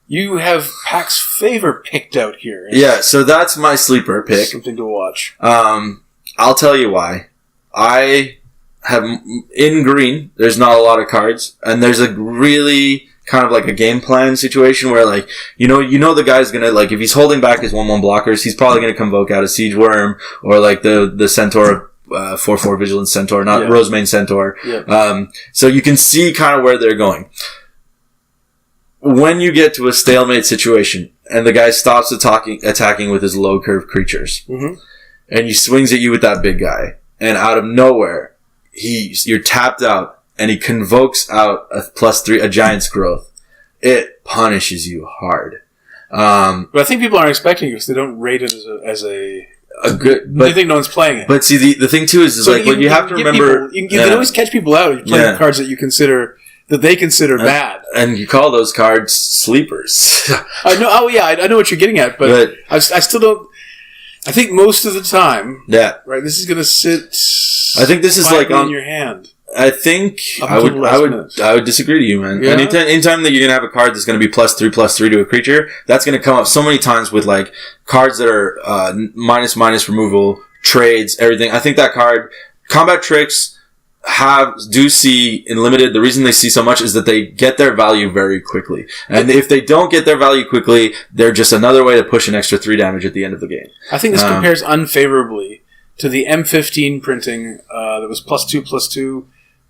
you have Pack's favor picked out here. Yeah. So that's my sleeper pick. Something to watch. I'll tell you why. I have in green. There's not a lot of cards, and there's a really kind of like a game plan situation where like the guy's gonna like if he's holding back his 1/1 blockers, he's probably gonna convoke out a Siege Worm or like the Centaur 4/4 Vigilance Centaur, not Rosemane Centaur. Yeah. So you can see kind of where they're going. When you get to a stalemate situation and the guy stops attacking with his low curve creatures, and he swings at you with that big guy, and out of nowhere you're tapped out, and he convokes out a +3, a Giant's Growth. It punishes you hard. But I think people aren't expecting it because they don't rate it as a good. But they think no one's playing it. But see, the thing too is like what you have to remember. You can always catch people out if you play cards that they consider bad, and you call those cards sleepers. I know. Oh yeah, I know what you're getting at, but I still don't. I think most of the time, right. This is going to sit. I think this is like in your hand. I think I would disagree to you, man. Yeah? Anytime that you're gonna have a card that's gonna be +3/+3 to a creature, that's gonna come up so many times with like cards that are -/- removal, trades, everything. I think that card, combat tricks, do see in limited. The reason they see so much is that they get their value very quickly, and if they don't get their value quickly, they're just another way to push an extra 3 damage at the end of the game. I think this compares unfavorably to the M15 printing that was +2/+2.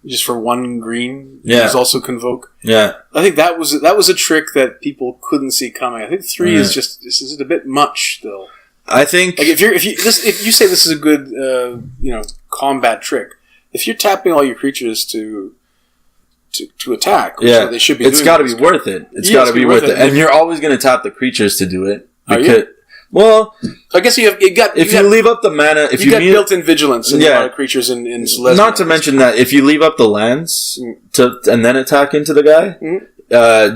Just for 1 green, it was also convoke. Yeah, I think that was a trick that people couldn't see coming. I think 3 is this is a bit much still. I think like if you say this is a good combat trick, if you're tapping all your creatures to attack, they should be. It's got to be worth it. It's got to be worth it, and you're always going to tap the creatures to do it. Are you? Well, I guess you leave up the mana, if you got built-in vigilance in a lot of creatures in Celestia. Not to mention that if you leave up the lands and then attack into the guy,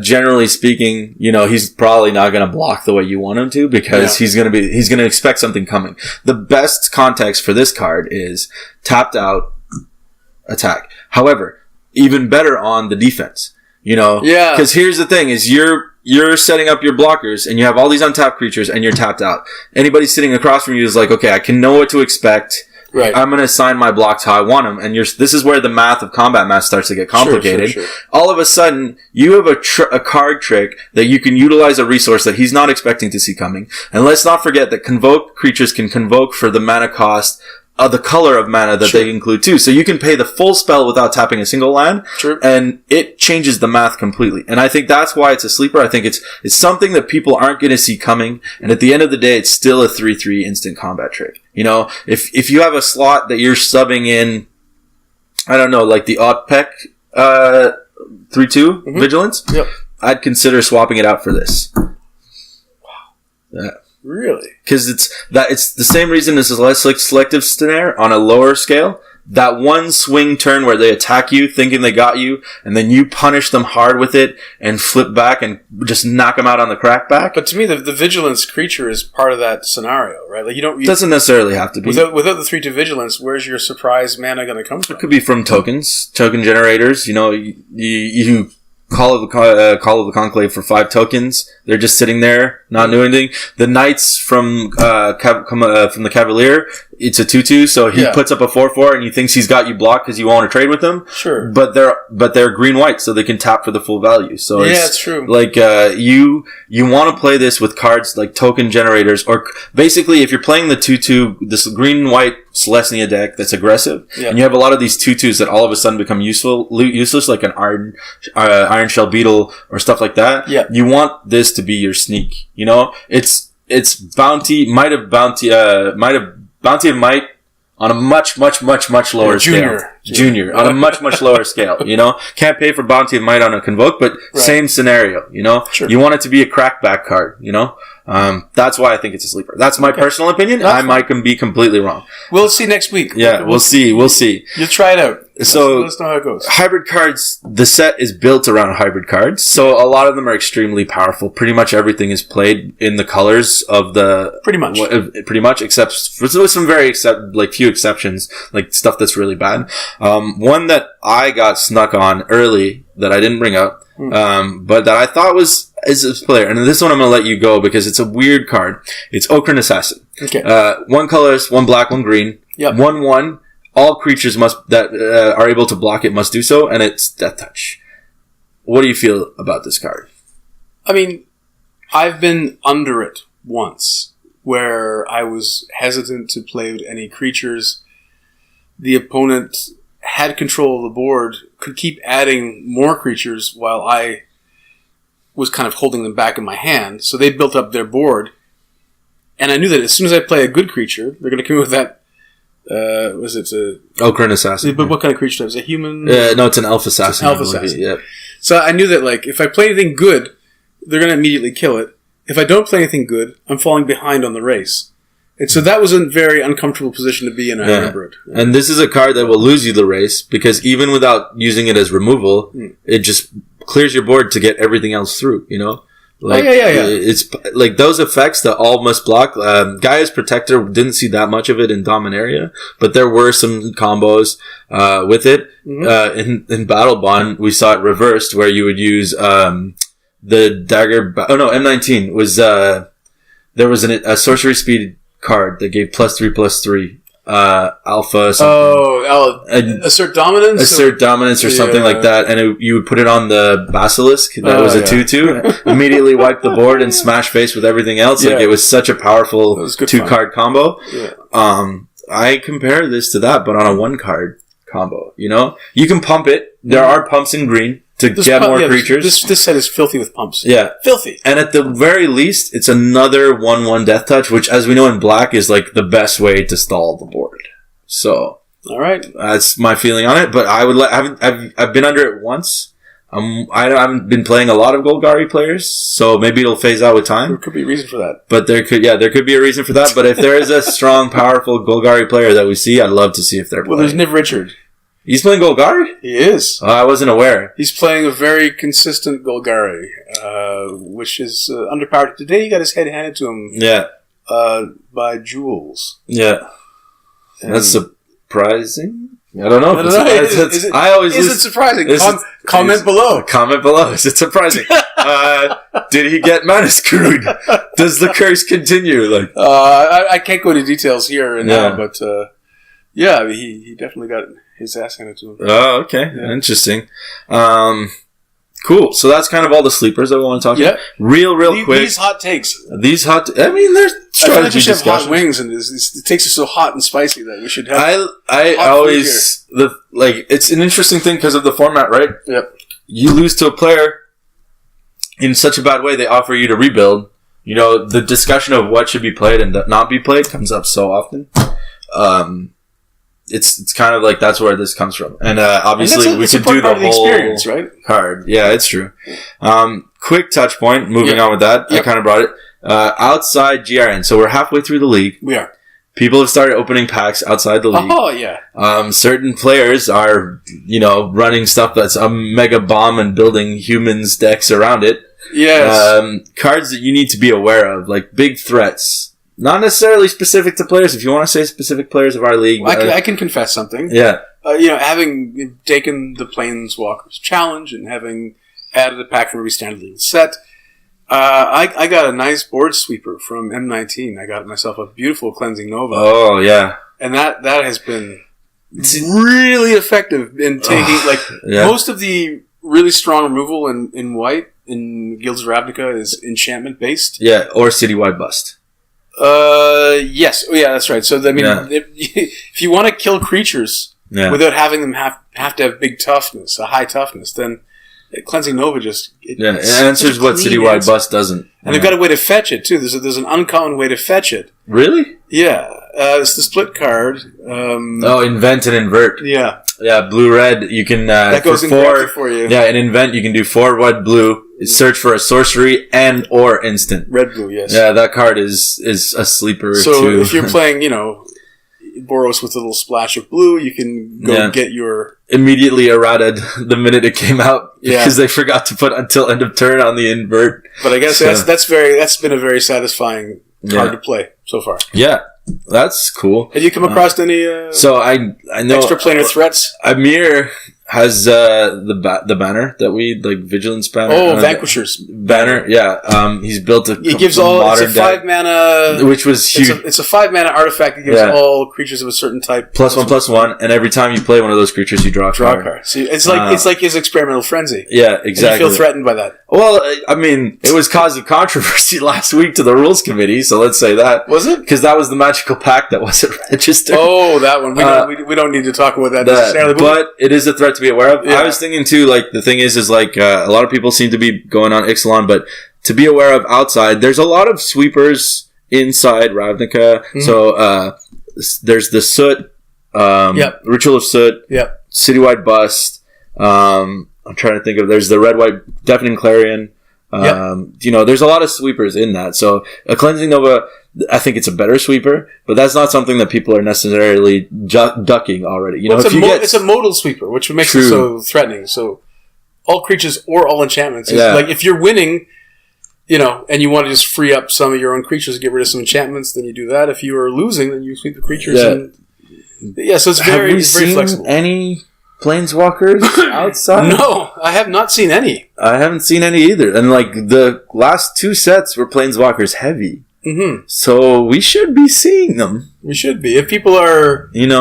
generally speaking, he's probably not going to block the way you want him to because he's going to expect something coming. The best context for this card is tapped out, attack. However, even better on the defense. Because here's the thing: is you're setting up your blockers and you have all these untapped creatures and you're tapped out. Anybody sitting across from you is like, okay, I can know what to expect. Right. I'm going to assign my blocks how I want them. And this is where the math of combat math starts to get complicated. Sure. All of a sudden, you have a card trick that you can utilize a resource that he's not expecting to see coming. And let's not forget that convoke creatures can convoke for the mana cost the color of mana that they include too. So you can pay the full spell without tapping a single land, and it changes the math completely. And I think that's why it's a sleeper. I think it's something that people aren't going to see coming. And at the end of the day, it's still a 3/3 instant combat trick. You know, if you have a slot that you're subbing in, I don't know, like the Otpec 3/2 Vigilance, I'd consider swapping it out for this. Wow. Yeah. Really? Because it's the same reason this is less like selective snare on a lower scale. That one swing turn where they attack you thinking they got you, and then you punish them hard with it and flip back and just knock them out on the crackback. But to me, the vigilance creature is part of that scenario, right? Like doesn't necessarily have to be. Without the 3/2 vigilance, where's your surprise mana going to come from? It could be from tokens, token generators. You know, you Call of the Conclave for 5 tokens. They're just sitting there, not doing anything. The Knights from the Cavalier, it's a 2/2, so he puts up a 4/4, and he thinks he's got you blocked because you want to trade with them. Sure, but they're green-white, so they can tap for the full value. So it's true. Like you want to play this with cards like token generators, or basically if you're playing the 2/2, this green-white Celestia deck that's aggressive, and you have a lot of these 2/2s that all of a sudden become useless, like an Iron Shell Beetle or stuff like that. Yeah. You want this to be your sneak. You know, it's bounty of might on a much lower scale. Junior on a much lower scale. You know, can't pay for bounty of might on a convoke, but same scenario. You know, you want it to be a crackback card. You know. That's why I think it's a sleeper. That's my personal opinion. I might be completely wrong. We'll see next week. Yeah, we'll see. You'll try it out. So, let us know how it goes. Hybrid cards, the set is built around hybrid cards. So a lot of them are extremely powerful. Pretty much everything is played in the colors of the... Pretty much, except for some few exceptions, like stuff that's really bad. One that I got snuck on early that I didn't bring up, but that I thought is a player, and this one I'm going to let you go because it's a weird card. It's Okran Assassin. Okay. 1 colorless, 1 black, 1 green. Yep. 1/1. All creatures that are able to block it must do so, and it's Death Touch. What do you feel about this card? I mean, I've been under it once, where I was hesitant to play with any creatures. The opponent had control of the board, could keep adding more creatures while I was kind of holding them back in my hand. So they built up their board, and I knew that as soon as I play a good creature, they're going to come in with that. Was it a Okran Assassin? But what kind of creature is it? A human? No, it's an elf assassin. Elf assassin. Yeah. So I knew that, like, if I play anything good, they're going to immediately kill it. If I don't play anything good, I'm falling behind on the race. And so that was a very uncomfortable position to be in. I remember it. And this is a card that will lose you the race because even without using it as removal, it just clears your board to get everything else through. You know. Like, it's like those effects that all must block. Gaia's Protector didn't see that much of it in Dominaria, but there were some combos with it. In Battle Bond, we saw it reversed, where you would use the dagger. M19 was there was a sorcery speed card that gave +3/+3. Alpha something. Assert Dominance? Assert Dominance or something like that, and you would put it on the Basilisk that was a 2/2, immediately wipe the board and smash face with everything else. Like, it was such a powerful 2-card combo. I compare this to that, but on a 1-card combo. You know, you can pump it. There are pumps in green to get more creatures. This set is filthy with pumps. Yeah. Filthy. And at the very least, it's another 1/1 Death Touch, which, as we know in black, is like the best way to stall the board. So, all right. That's my feeling on it, but I've been under it once. I haven't been playing a lot of Golgari players, so maybe it'll phase out with time. There could be a reason for that. But there could be a reason for that, but if there is a strong, powerful Golgari player that we see, I'd love to see if they're playing. Well, there's Niv Richard. He's playing Golgari? He is. I wasn't aware. He's playing a very consistent Golgari, which is underpowered. Today he got his head handed to him by Jules. Yeah. And that's surprising? I don't know. Is it surprising? Comment below. Comment below. Is it surprising? Did he get mana screwed? Does the curse continue? I can't go into details here and now, but he definitely got his ass handed to him. Oh, okay. Yeah. Interesting. Cool. So that's kind of all the sleepers that we want to talk about. Real quick. These hot takes. I mean, there's strategy discussions. Have hot wings, and the takes are so hot and spicy that we should have. I always it's an interesting thing because of the format, right? Yep. You lose to a player in such a bad way, they offer you to rebuild. You know, the discussion of what should be played and not be played comes up so often. It's kind of like that's where this comes from, and obviously we could do the whole experience, right? Card. Yeah, it's true. Quick touch point. Moving on with that, I kind of brought it outside GRN. So we're halfway through the league. We are. People have started opening packs outside the league. Oh yeah. Certain players are running stuff that's a mega bomb and building humans decks around it. Yes. Cards that you need to be aware of, like big threats. Not necessarily specific to players. If you want to say specific players of our league. Well, I can confess something. Yeah. Having taken the Planeswalkers challenge and having added a pack from every standard legal set, I got a nice board sweeper from M19. I got myself a beautiful Cleansing Nova. Oh, yeah. And that has been really effective in taking, most of the really strong removal in white in Guilds of Ravnica is enchantment based. Yeah, or Citywide Bust. Yes. Oh, yeah, that's right. So, if you want to kill creatures without having them have to have big toughness, a high toughness, then Cleansing Nova it answers what Citywide Bust doesn't. And they've got a way to fetch it, too. There's an uncommon way to fetch it. Really? Yeah. It's the split card. Invent and invert. Yeah. Yeah, blue-red, you can... that goes in for you. Yeah, in invent, you can do 4 red blue, search for a sorcery and or instant. Red-blue, yes. Yeah, that card is a sleeper, so too. If you're playing, Boros with a little splash of blue, you can go get your... Immediately errated the minute it came out because they forgot to put until end of turn on the invert. But I guess that's been a very satisfying card to play so far. Yeah. That's cool. Have you come across any so I know extraplanar threats? Amir has the banner that we Vigilance banner. Oh, Vanquishers banner. Yeah, he's built a. It gives all. It's a 5 mana, which was huge. It's a 5 mana artifact that gives all creatures of a certain type +1/+1, and every time you play one of those creatures, you draw a card. So it's like his experimental frenzy. Yeah, exactly. And you feel threatened by that. Well, I mean, it was causing controversy last week to the rules committee, so let's say that was it because that was the magical pack that wasn't registered. Oh, that one. We don't need to talk about that necessarily, but it is a threat to be aware of. Yeah. I was thinking too, the thing is a lot of people seem to be going on Ixalan, but to be aware of outside, there's a lot of sweepers inside Ravnica. Mm-hmm. So there's the Soot, Ritual of Soot, Citywide Bust. I'm trying to think of. There's the red-white Deafening Clarion. There's a lot of sweepers in that. So a Cleansing Nova, I think it's a better sweeper, but that's not something that people are necessarily ducking already. It's a modal sweeper, which makes it so threatening. So all creatures or all enchantments. If you're winning, and you want to just free up some of your own creatures to get rid of some enchantments, then you do that. If you are losing, then you sweep the creatures. So it's very flexible. Any Planeswalkers outside? No, I have not seen any. I haven't seen any either. And the last 2 sets were Planeswalkers heavy. Mm-hmm. So we should be seeing them. We should be. If people are, getting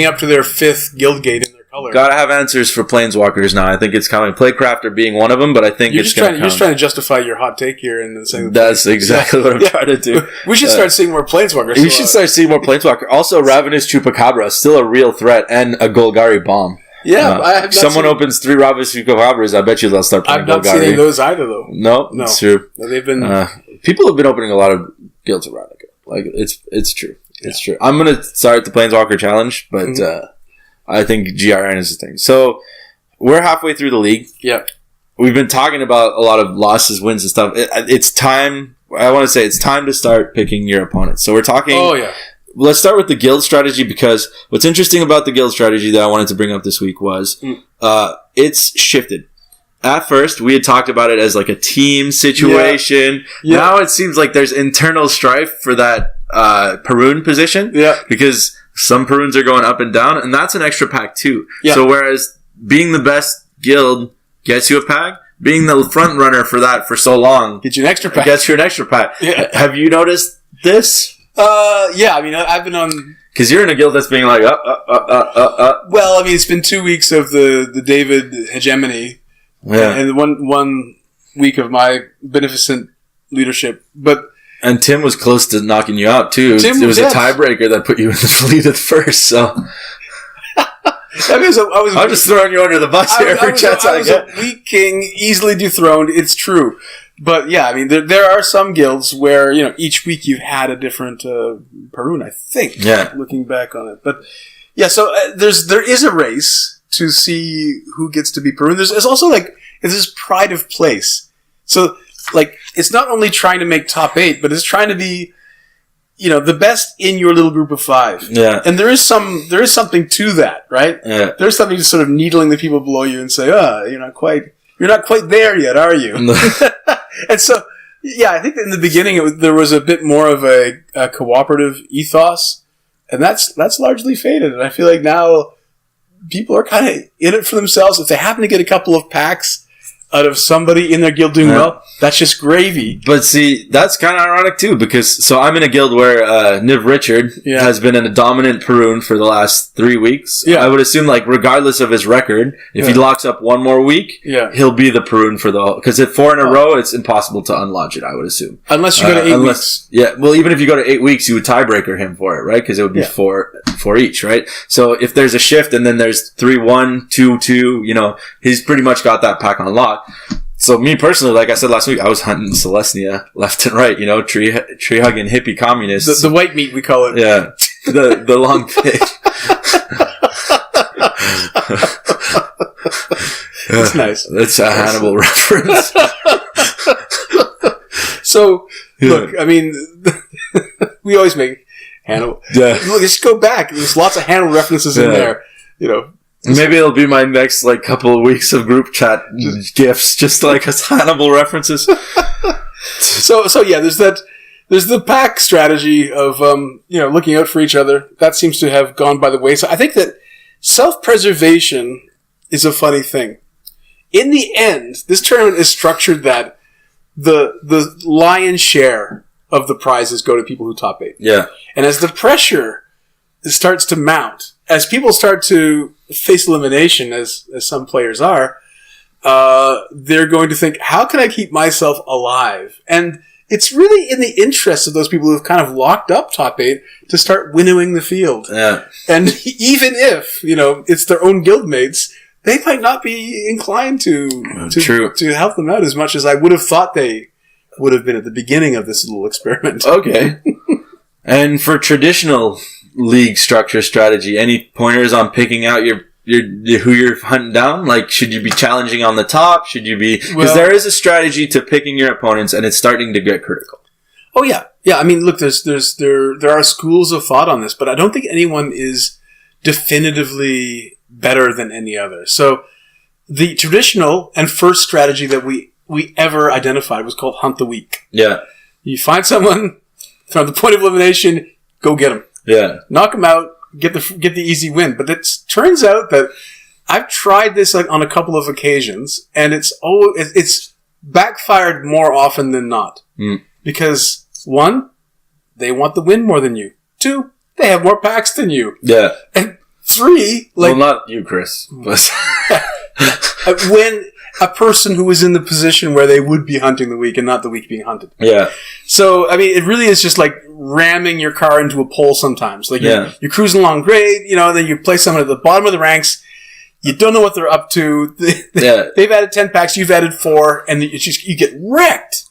up to their 5th guild gate in their color. Gotta have answers for Planeswalkers now. I think it's coming. Playcrafter being one of them, but I think you're just trying to justify your hot take here and saying that's exactly what I'm trying to do. We should start seeing more Planeswalkers. We should start seeing more Planeswalkers. Also, Ravenous Chupacabra, still a real threat, and a Golgari bomb. Yeah, I have someone opens 3 Ravenous Chupacabras, I bet you they'll start playing Golgari. I've not seen any of those either, though. No, it's true. They've been... people have been opening a lot of Guilds of Ravnica. It's true. It's true. I'm going to start the Planeswalker Challenge, but I think GRN is the thing. So, we're halfway through the league. Yep. We've been talking about a lot of losses, wins, and stuff. It's time... I want to say it's time to start picking your opponents. So, we're talking... Oh, yeah. Let's start with the guild strategy because what's interesting about the guild strategy that I wanted to bring up this week was it's shifted. At first, we had talked about it as a team situation. Yeah. Now it seems like there's internal strife for that Perun position. Yeah. Because some Peruns are going up and down, and that's an extra pack too. Yeah. So whereas being the best guild gets you a pack, being the front runner for that for so long gets you an extra pack. Gets you an extra pack. Yeah. Have you noticed this? Yeah, I mean, I've been on... Because you're in a guild that's being Well, I mean, it's been 2 weeks of the David hegemony. Yeah. And one week of my beneficent leadership. And Tim was close to knocking you out, too. It was a tiebreaker that put you in the lead at first, so... I mean, I'm just throwing you under the bus here every chance I get. I was a weak king, easily dethroned. It's true. But yeah, I mean, there are some guilds where, each week you've had a different Perun, I think. Yeah. Looking back on it. But yeah, so there is a race to see who gets to be Perun. There's also it's this pride of place. So, it's not only trying to make top 8, but it's trying to be, the best in your little group of 5. Yeah. And there is something to that, right? Yeah. There's something to sort of needling the people below you and say, you're not quite there yet, are you? And so, yeah, I think that in the beginning there was a bit more of a cooperative ethos, and that's largely faded. And I feel like now people are kind of in it for themselves. If they happen to get a couple of packs out of somebody in their guild doing well, that's just gravy. But see, that's kind of ironic too, because I'm in a guild where Niv Richard has been a dominant Perun for the last 3 weeks. Yeah. I would assume, regardless of his record, if he locks up one more week, he'll be the Perun for the whole... Because if 4 in a row, it's impossible to unlodge it, I would assume. Unless you go to 8 weeks. Yeah, well, even if you go to 8 weeks, you would tiebreaker him for it, right? Because it would be 4 each, right? So if there's a shift and then there's 3-1, 2-2, he's pretty much got that pack on lock. So me personally, like I said last week, I was hunting Celestia left and right, tree hugging hippie communists. The white meat, we call it. Yeah. The long pig. That's nice. That's a Hannibal reference. So, look, I mean, we always make Hannibal. Yeah. Look, just go back. There's lots of Hannibal references in there, Maybe it'll be my next couple of weeks of group chat gifts, just as Hannibal references. So yeah, there's the pack strategy of looking out for each other. That seems to have gone by the wayside. I think that self-preservation is a funny thing. In the end, this tournament is structured that the lion's share of the prizes go to people who top 8. Yeah, and as the pressure starts to mount, as people start to face elimination, as some players are, they're going to think, how can I keep myself alive? And it's really in the interest of those people who've kind of locked up top 8 to start winnowing the field. Yeah. And even if, it's their own guildmates, they might not be inclined to help them out as much as I would have thought they would have been at the beginning of this little experiment. Okay. And for traditional league structure strategy, any pointers on picking out your who you're hunting down? Should you be challenging on the top? Should you be... Because there is a strategy to picking your opponents, and it's starting to get critical. Oh, yeah. Yeah, I mean, look, there are schools of thought on this, but I don't think anyone is definitively better than any other. So the traditional and first strategy that we ever identified was called Hunt the Weak. Yeah. You find someone from the point of elimination, go get them. Yeah. Knock them out, get the easy win. But it turns out that I've tried this on a couple of occasions, and it's backfired more often than not. Because 1, they want the win more than you. 2, they have more packs than you. Yeah. And 3, well, not you, Chris. But when a person who is in the position where they would be hunting the weak and not the weak being hunted. Yeah. So, I mean, it really is just ramming your car into a pole sometimes. You're cruising along great, then you play someone at the bottom of the ranks. You don't know what they're up to. They've added 10 packs, you've added 4, and you get wrecked.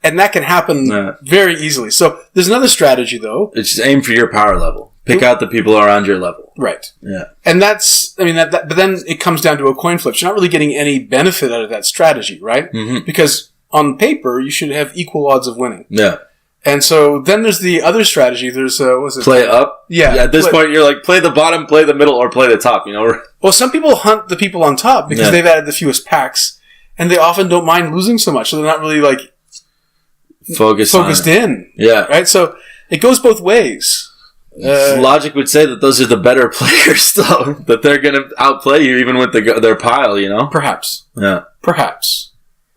And that can happen very easily. So, there's another strategy, though. It's just aim for your power level. Pick out the people around your level. Right. Yeah. And but then it comes down to a coin flip. You're not really getting any benefit out of that strategy, right? Mm-hmm. Because on paper, you should have equal odds of winning. Yeah. And so then there's the other strategy. There's, play up? Yeah. At this point, you're play the bottom, play the middle, or play the top, Well, some people hunt the people on top because they've added the fewest packs, and they often don't mind losing so much, so they're not really, focused in. Yeah. Right? So it goes both ways. Logic would say that those are the better players, though. That they're going to outplay you even with their pile, Perhaps. Yeah. Perhaps.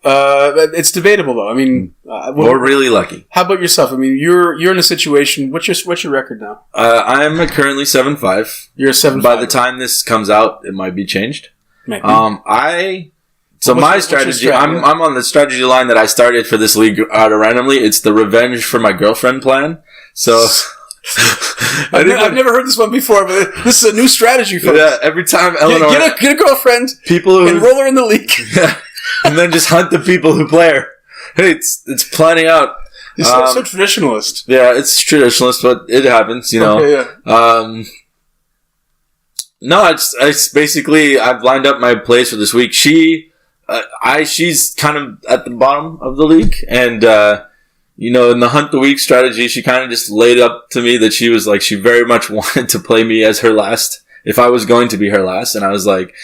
It's debatable, though. I mean... or really lucky. How about yourself? I mean, you're in a situation... What's your record now? I'm currently 7-5. You're a 7-5. By the time this comes out, it might be changed. Maybe. I So my strategy, I'm on the strategy line that I started for this league out of randomly. It's the revenge for my girlfriend plan. So I've never heard this one before, but this is a new strategy for Yeah, every time Eleanor get a girlfriend, enroll her in the league, and then just hunt the people who play her. Hey, it's planning out. You're so traditionalist. Yeah, it's traditionalist, but it happens, you know. Okay, yeah. No, it's basically I've lined up my plays for this week. She's kind of at the bottom of the league, and you know, in the hunt the week strategy, she kind of just laid up to me that she was like she very much wanted to play me as her last if I was going to be her last, and I was like,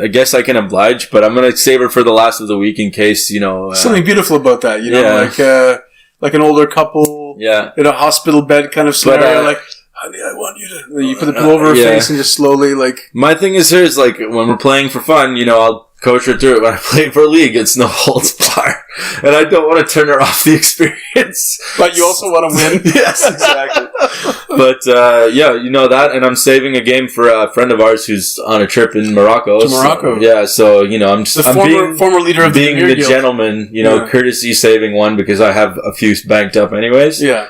I guess I can oblige, but I'm gonna save her for the last of the week in case, you know. Something beautiful about that, you know, like an older couple, in a hospital bed kind of scenario, like. Honey, I want you to... You put the pillow over her face and just slowly, like... My thing is here is, like, when we're playing for fun, you know, I'll coach her through it. When I play for a league, it's no holds bar. And I don't want to turn her off the experience. But you also want to win. Yes, exactly. But, yeah, you know that. And I'm saving a game for a friend of ours who's on a trip in Morocco. To Morocco. So, yeah, so, you know, I'm former leader of being the gentleman, you know, courtesy saving one because I have a few banked up anyways. Yeah.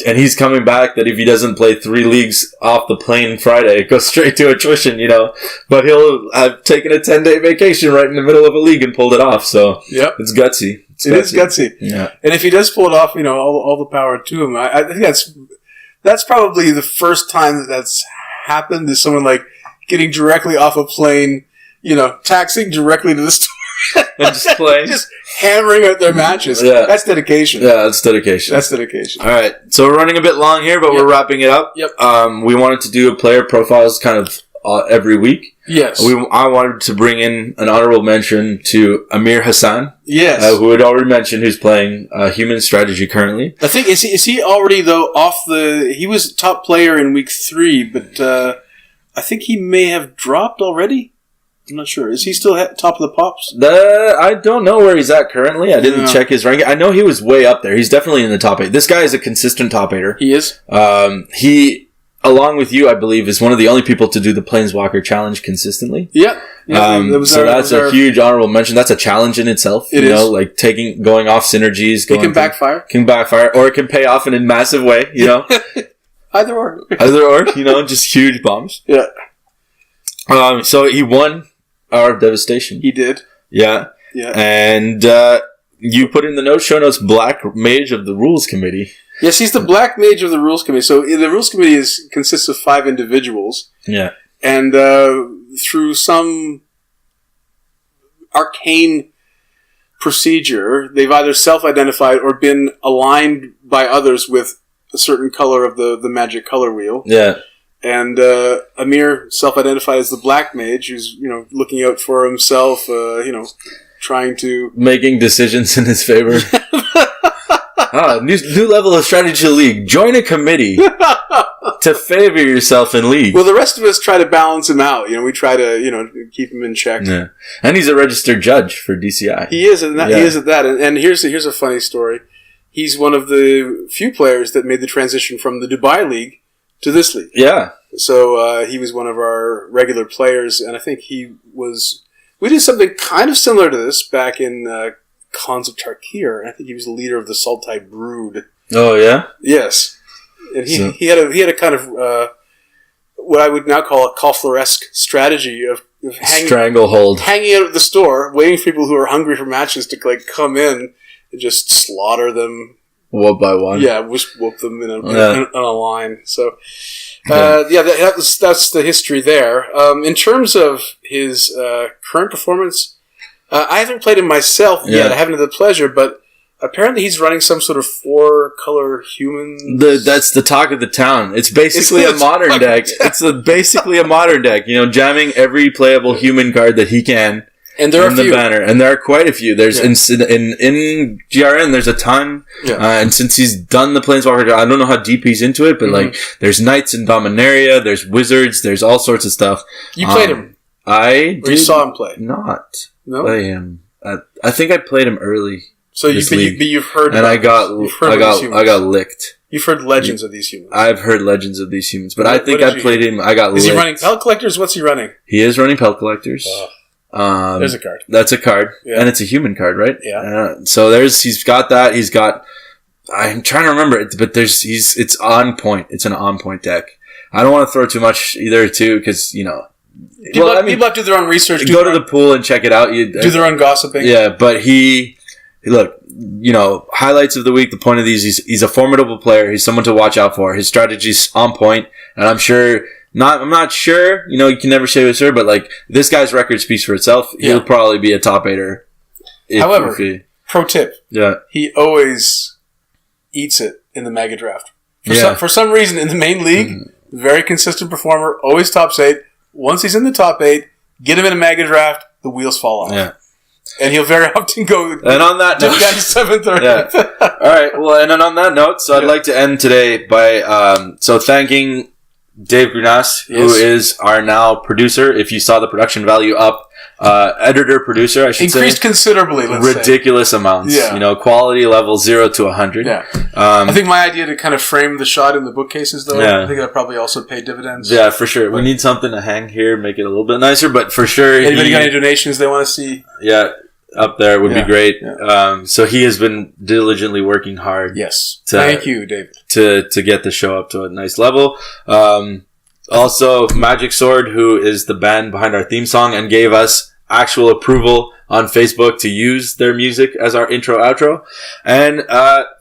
And he's coming back that if he doesn't play 3 leagues off the plane Friday, it goes straight to attrition, you know. But he'll have taken a 10-day vacation right in the middle of a league and pulled it off. So it's gutsy. It is gutsy. Yeah. And if he does pull it off, you know, all the power to him. I think that's probably the first time that's happened is someone like getting directly off a plane, you know, taxiing directly to the store. And just playing. Just hammering out their matches. Yeah. That's dedication. Yeah, that's dedication. That's dedication. All right. So we're running a bit long here, but we're wrapping it up. Yep. We wanted to do a player profiles kind of every week. Yes. I wanted to bring in an honorable mention to Amir Hassan. Yes. Who had already mentioned who's playing human strategy currently. I think, is he already, though, he was top player in week 3, but I think he may have dropped already. I'm not sure. Is he still top of the pops? I don't know where he's at currently. I didn't check his ranking. I know he was way up there. He's definitely in the top 8. This guy is a consistent top 8er. He is? He, along with you, I believe, is one of the only people to do the Planeswalker Challenge consistently. Yeah. That's a huge honorable mention. That's a challenge in itself. It is. Like going off synergies. It can backfire. Can backfire. Or it can pay off in a massive way, you know. Either or. You know, just huge bombs. Yeah. So he won our Devastation. He did. Yeah. Yeah. And you put in the show notes, Black Mage of the Rules Committee. Yes, he's the Black Mage of the Rules Committee. So the Rules Committee consists of 5 individuals. Yeah. And through some arcane procedure, they've either self-identified or been aligned by others with a certain color of the magic color wheel. Yeah. And Amir self-identified as the Black Mage, who's, you know, looking out for himself, you know, trying to... making decisions in his favor. New level of strategy league. Join a committee to favor yourself in league. Well, the rest of us try to balance him out. You know, we try to, you know, keep him in check. Yeah. And he's a registered judge for DCI. He is, and he is at that. And here's a funny story. He's one of the few players that made the transition from the Dubai League to this league. Yeah. So he was one of our regular players, and I think he was... We did something kind of similar to this back in Khans of Tarkir. I think he was the leader of the Sultai Brood. Oh, yeah? Yes. And he had a kind of what I would now call a Kofler-esque strategy of stranglehold. Hanging out at the store, waiting for people who are hungry for matches to like come in and just slaughter them. One by one. Yeah, just whoop them in a line. So, that's the history there. In terms of his current performance, I haven't played him myself yet. I haven't had the pleasure, but apparently he's running some sort of 4-color human. That's the talk of the town. It's basically a modern deck. It's basically a modern deck. You know, jamming every playable human card that he can. And there are a few. Banner, and there are quite a few. There's in GRN, there's a ton. Yeah. And since he's done the Planeswalker, I don't know how deep he's into it, but like, there's Knights in Dominaria, there's Wizards, there's all sorts of stuff. You played him? You saw him play? Not. No? Play him. I think I played him early. So you've heard, and I got licked. You've heard legends of these humans. I've heard legends of these humans, but I think I played him. I got licked. Is he running Pelt Collectors? What's he running? He is running Pelt Collectors. There's a card. That's a card. Yeah. And it's a human card, right? Yeah. So he's got that. He's got, I'm trying to remember it, but it's on point. It's an on point deck. I don't want to throw too much either, too, because, people have to do their own research. Go to the pool and check it out. Do their own gossiping. Yeah, but look, highlights of the week, the point of these, he's a formidable player. He's someone to watch out for. His strategy's on point, and I'm not sure, you can never say for sure, but like, this guy's record speaks for itself. He'll probably be a top 8er. However, pro tip. Yeah. He always eats it in the mega draft. For some reason, in the main league, very consistent performer, always tops 8. Once he's in the top 8, get him in a mega draft, the wheels fall off. Yeah. And he'll very often go. And on that note, 7th or 8th. Yeah. All right. Well, and then on that note, so I'd like to end today by thanking Dave Grunas, who is our now producer. If you saw the production value up, editor producer, I should say, increased considerably. Ridiculous amounts. Yeah. Quality level 0 to 100. Yeah. I think my idea to kind of frame the shot in the bookcases, though, I think that probably also paid dividends. Yeah, for sure. We need something to hang here, make it a little bit nicer, but for sure. Anybody got any donations they want to see? Yeah. Up there would be great. Yeah. So he has been diligently working hard. Yes. Thank you, David. To get the show up to a nice level. Also, Magic Sword, who is the band behind our theme song and gave us actual approval on Facebook to use their music as our intro outro. And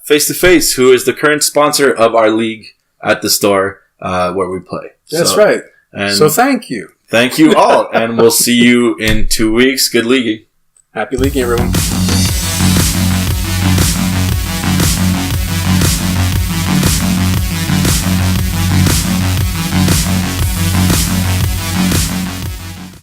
Face to Face, who is the current sponsor of our league at the store where we play. That's right. And so thank you. Thank you all. And we'll see you in 2 weeks. Good leaguing. Happy leaguing, everyone.